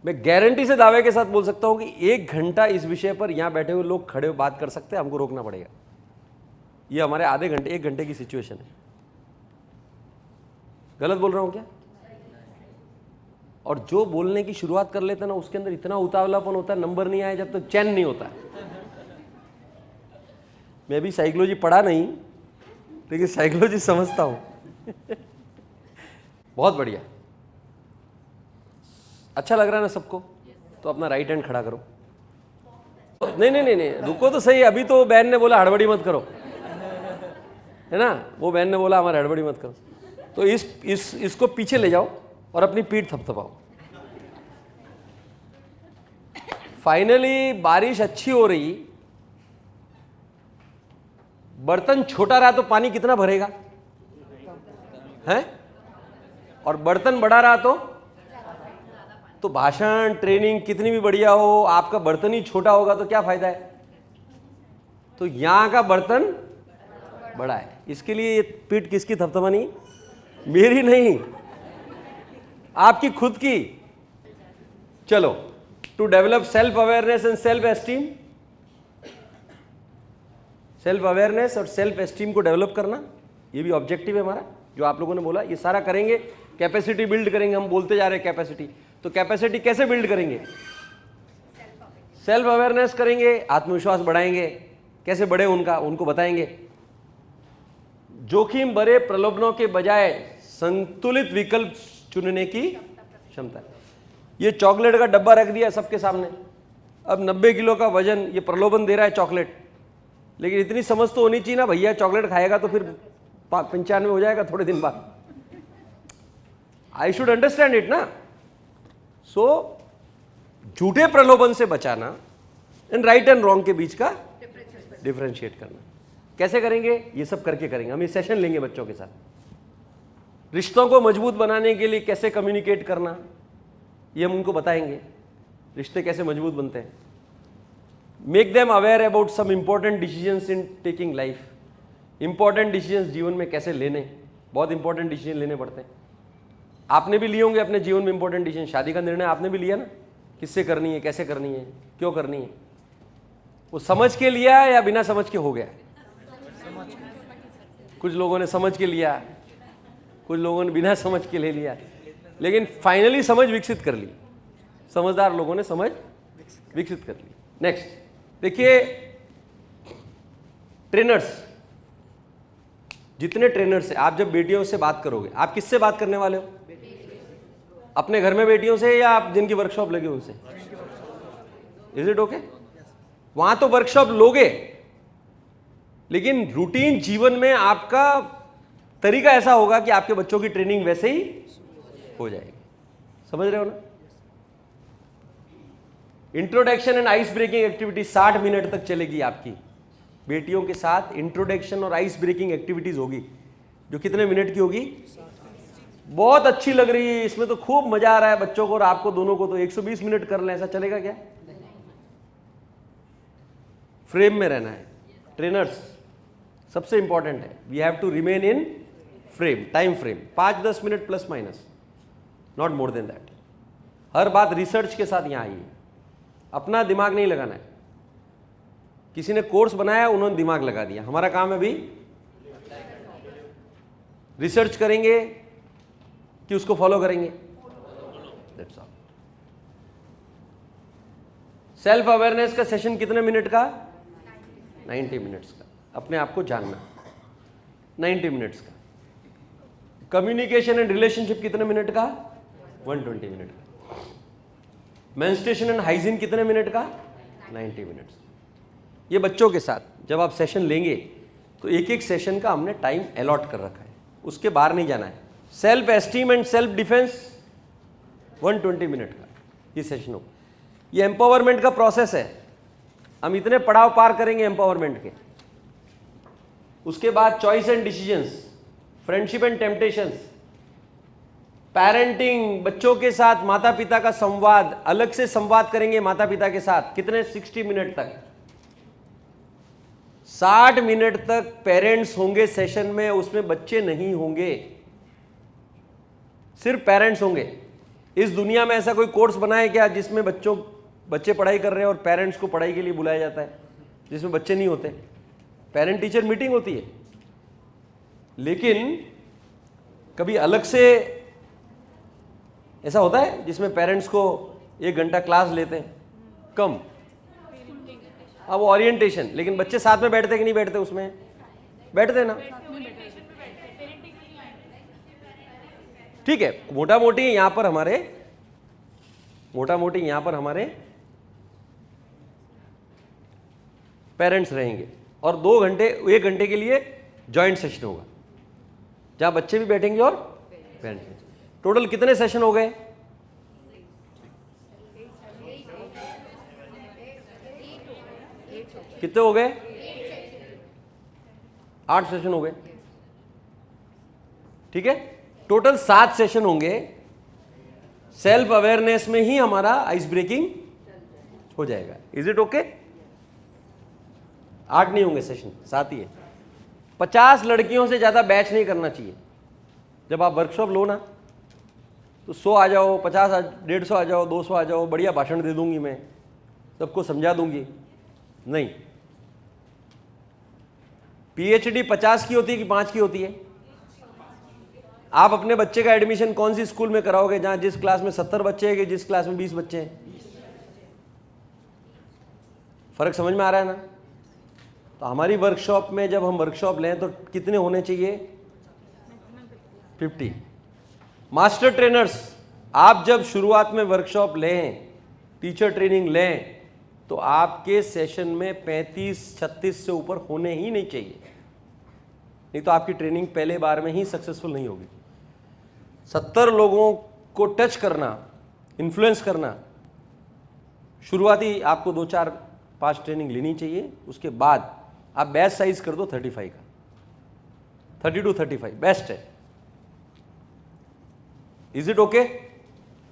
मैं गारंटी से दावे के साथ बोल सकता हूं कि 1 घंटा इस विषय पर यहां बैठे हुए लोग खड़े बात कर सकते हैं, हमको रोकना पड़ेगा। ये हमारे आधे घंटे 1 घंटे की सिचुएशन है। गलत बोल रहा हूं क्या? और जो बोलने की शुरुआत कर लेते हैं ना उसके अंदर इतना उतावलापन होता है, नंबर नहीं आए जब तक चैन नहीं होता। मैं भी साइकोलॉजी पढ़ा नहीं, लेकिन साइकोलॉजी समझता हूं। बहुत बढ़िया, अच्छा लग रहा है ना सबको? तो अपना राइट हैंड खड़ा करो। नहीं नहीं नहीं नहीं, रुको तो सही। अभी तो बहन ने बोला हड़बड़ी मत करो, है ना, वो बहन ने बोला हमारे हड़बड़ी मत करो। तो इसको पीछे ले जाओ और अपनी पीठ थपथपाओ। फाइनली बारिश अच्छी हो रही, बर्तन छोटा रहा तो पानी कितना भरेगा, है? और बर्तन बड़ा रहा तो भाषण ट्रेनिंग कितनी भी बढ़िया हो, आपका बर्तन ही छोटा होगा तो क्या फायदा है? तो यहां का बर्तन बड़ा है, इसके लिए ये पीठ किसकी थपथपानी? मेरी नहीं, आपकी खुद की। चलो, to develop self awareness and self esteem, self awareness और सेल्फ एस्टीम को डेवलप करना, ये भी ऑब्जेक्टिव है हमारा, जो आप लोगों ने बोला। ये सारा करेंगे, कैपेसिटी बिल्ड करेंगे। हम बोलते जा रहे हैं कैपेसिटी, तो कैपेसिटी कैसे बिल्ड करेंगे? सेल्फ अवेयरनेस करेंगे, आत्मविश्वास बढ़ाएंगे। कैसे बढ़े उनको बताएंगे। जोखिम भरे प्रलोभनों के बजाय संतुलित विकल्प चुनने की क्षमता। ये चॉकलेट का डब्बा रख दिया सबके सामने, अब 90 किलो का वजन, ये प्रलोभन दे रहा है चॉकलेट, लेकिन इतनी समझ तो होनी चाहिए ना, भैया चॉकलेट खाएगा तो फिर 95 हो जाएगा थोड़े दिन बाद। आई शुड अंडरस्टैंड इट ना। सो झूठे प्रलोभन से बचाना एंड राइट एंड रॉन्ग के बीच का डिफरेंशिएट करना कैसे करेंगे? ये सब करके करेंगे। हम ये सेशन लेंगे बच्चों के साथ। रिश्तों को मजबूत बनाने के लिए कैसे कम्युनिकेट करना, ये हम उनको बताएंगे। रिश्ते कैसे मजबूत बनते हैं। Make them aware about some important decisions in taking life. Important decisions जीवन में कैसे लेने, बहुत इंपॉर्टेंट डिसीजन लेने पड़ते हैं। आपने भी लिए होंगे अपने जीवन में इंपॉर्टेंट डिसीजन। शादी का निर्णय आपने भी लिया ना, किससे करनी है, कैसे करनी है, क्यों करनी है। वो समझ के लिया या बिना समझ के हो गया? कुछ लोगों ने समझ के लिया, कुछ लोगों ने बिना समझ के ले लिया, लेकिन फाइनली समझ विकसित कर ली। समझदार लोगों ने समझ विकसित कर ली। नेक्स्ट देखिए, ट्रेनर्स, जितने ट्रेनर्स हैं, आप जब बेटियों से बात करोगे, आप किससे बात करने वाले हो? अपने घर में बेटियों से या आप जिनकी वर्कशॉप लगे उनसे? Is it okay? वहां तो वर्कशॉप लोगे, लेकिन रूटीन जीवन में आपका तरीका ऐसा होगा कि आपके बच्चों की ट्रेनिंग वैसे ही हो जाएगी। समझ रहे हो ना? Introduction and ice breaking activity 60 minute तक चलेगी आपकी बेटियों के साथ। इंट्रोडक्शन और आइस ब्रेकिंग एक्टिविटीज होगी, जो कितने मिनट की होगी? बहुत अच्छी लग रही है, इसमें तो खूब मजा आ रहा है बच्चों को और आपको दोनों को। तो 120 मिनट कर लें, ऐसा चलेगा क्या? फ्रेम में रहना है। ट्रेनर्स सबसे इंपॉर्टेंट है, we have to remain in frame, time frame 5-10 minute plus minus, not more than that. हर बात रिसर्च के साथ यहाँ आइए, अपना दिमाग नहीं लगाना है। किसी ने कोर्स बनाया, उन्होंने दिमाग लगा दिया। हमारा काम है अभी रिसर्च करेंगे कि उसको फॉलो करेंगे, दैट्स ऑल। सेल्फ अवेयरनेस का सेशन कितने मिनट का? 90 मिनट्स का। अपने आप को जानना 90 मिनट्स का। कम्युनिकेशन एंड रिलेशनशिप कितने मिनट का? 120 मिनट का। मेंस्ट्रुएशन एंड हाइजीन कितने मिनट का? 90 मिनट्स। ये बच्चों के साथ जब आप सेशन लेंगे तो एक एक सेशन का हमने टाइम अलॉट कर रखा है, उसके बाहर नहीं जाना है। Self esteem and self defence 120 minute का ये सेशन हो। ये एम्पावरमेंट का प्रोसेस है, हम इतने पड़ाव पार करेंगे एम्पावरमेंट के। उसके बाद choice and decisions, friendship and temptations, parenting, बच्चों के साथ माता पिता का संवाद, अलग से संवाद करेंगे माता पिता के साथ। कितने? 60 मिनट तक। 60 मिनट तक पेरेंट्स होंगे सेशन में, उसमें बच्चे नहीं होंगे, सिर्फ पेरेंट्स होंगे। इस दुनिया में ऐसा कोई कोर्स बना है क्या जिसमें बच्चे पढ़ाई कर रहे हैं और पेरेंट्स को पढ़ाई के लिए बुलाया जाता है, जिसमें बच्चे नहीं होते? पेरेंट टीचर मीटिंग होती है, लेकिन कभी अलग से ऐसा होता है जिसमें पेरेंट्स को 1 घंटा क्लास लेते हैं? कम। अब वो ओरिएंटेशन, लेकिन बच्चे साथ में बैठते कि नहीं बैठते? उसमें बैठते ना, ठीक है। मोटा मोटी यहाँ पर हमारे पेरेंट्स रहेंगे और 1 घंटे के लिए जॉइंट सेशन होगा जहां बच्चे भी बैठेंगे और पेरेंट्स। टोटल कितने सेशन हो गए? कितने हो गए? 8 सेशन हो गए, ठीक है। टोटल 7 सेशन होंगे। सेल्फ अवेयरनेस में ही हमारा आइस ब्रेकिंग हो जाएगा। Is it okay? 8 नहीं होंगे सेशन, 7 ही है। 50 लड़कियों से ज्यादा बैच नहीं करना चाहिए। जब आप वर्कशॉप लो ना तो 100 आ जाओ, 50 150 आ जाओ, 200 आ जाओ, बढ़िया भाषण दे दूंगी मैं, सबको समझा दूंगी। नहीं, पीएचडी 50 की होती है कि 5 की होती है? आप अपने बच्चे का एडमिशन कौन सी स्कूल में कराओगे जहां जिस क्लास में 70 बच्चे हैं कि जिस क्लास में 20 बच्चे हैं? फर्क समझ में आ रहा है ना? तो हमारी वर्कशॉप में जब हम वर्कशॉप लें तो कितने होने चाहिए? 50। मास्टर ट्रेनर्स, आप जब शुरुआत में वर्कशॉप लें, टीचर ट्रेनिंग लें, तो आपके सेशन में 35-36 से ऊपर होने ही नहीं चाहिए, नहीं तो आपकी ट्रेनिंग पहले बार में ही सक्सेसफुल नहीं होगी। 70 लोगों को टच करना, इन्फ्लुएंस करना, शुरुआती आपको 2-4-5 ट्रेनिंग लेनी चाहिए। उसके बाद आप बैच साइज कर दो 35 का, 30 to 35 बेस्ट है। Is it okay?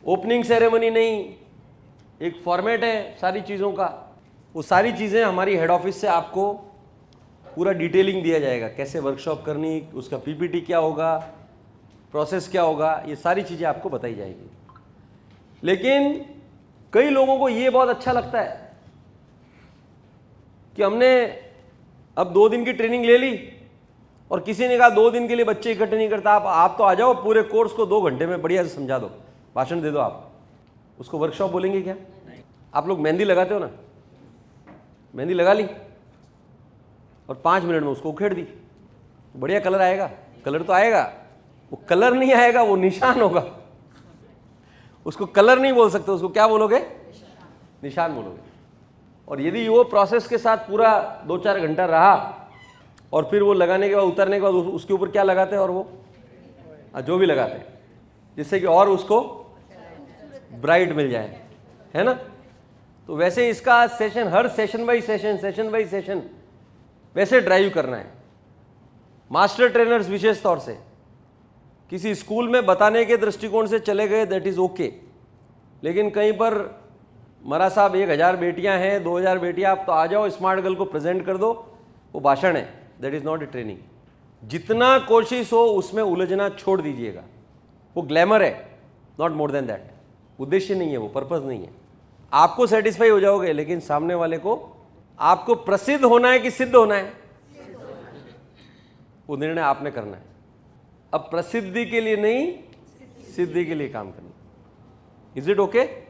Opening ceremony नहीं, एक फॉर्मेट है सारी चीज़ों का। वो सारी चीज़ें हमारी हेड ऑफिस से आपको पूरा डिटेलिंग दिया जाएगा, कैसे वर्कशॉप करनी, उसका पीपीटी क्या होगा, प्रोसेस क्या होगा, ये सारी चीज़ें आपको बताई जाएगी। लेकिन कई लोगों को ये बहुत अच्छा लगता है कि हमने अब 2 दिन की ट्रेनिंग ले ली और किसी ने कहा 2 दिन के लिए बच्चे इकट्ठे नहीं करता, आप तो आ जाओ, पूरे कोर्स को 2 घंटे में बढ़िया से समझा दो, भाषण दे दो। आप उसको वर्कशॉप बोलेंगे क्या? आप लोग मेहंदी लगाते हो ना, मेहंदी लगा ली और 5 मिनट में उसको उखेड़ दी, बढ़िया कलर आएगा? कलर तो आएगा, वो कलर नहीं आएगा, वो निशान होगा। उसको कलर नहीं बोल सकते, उसको क्या बोलोगे? निशान बोलोगे। और यदि वो प्रोसेस के साथ पूरा 2-4 घंटा रहा और फिर वो लगाने के बाद, उतरने के बाद उसके ऊपर क्या लगाते हैं, और वो जो भी लगाते हैं, जिससे कि और उसको ब्राइट मिल जाए, है ना? तो वैसे इसका session, her session by session वैसे ड्राइव करना है। मास्टर ट्रेनर्स विशेष तौर से किसी स्कूल में बताने के दृष्टिकोण से चले गए, दैट इज ओके। लेकिन कहीं पर मरा साहब 1000 बेटियां हैं, 2000 बेटियां, आप तो आ जाओ, स्मार्ट गर्ल को प्रेजेंट कर दो, वो भाषण है, that is not a training. जितना कोशिश हो उसमें उलझना छोड़ दीजिएगा। वो ग्लैमर है, नॉट मोर देन दैट। उद्देश्य नहीं है, वो पर्पस नहीं है। आपको सेटिस्फाई हो जाओगे, लेकिन सामने वाले को, आपको प्रसिद्ध होना है कि सिद्ध होना है, वो निर्णय आपने करना है। अब प्रसिद्धि के लिए नहीं, सिद्धि के लिए काम करना। Is it okay?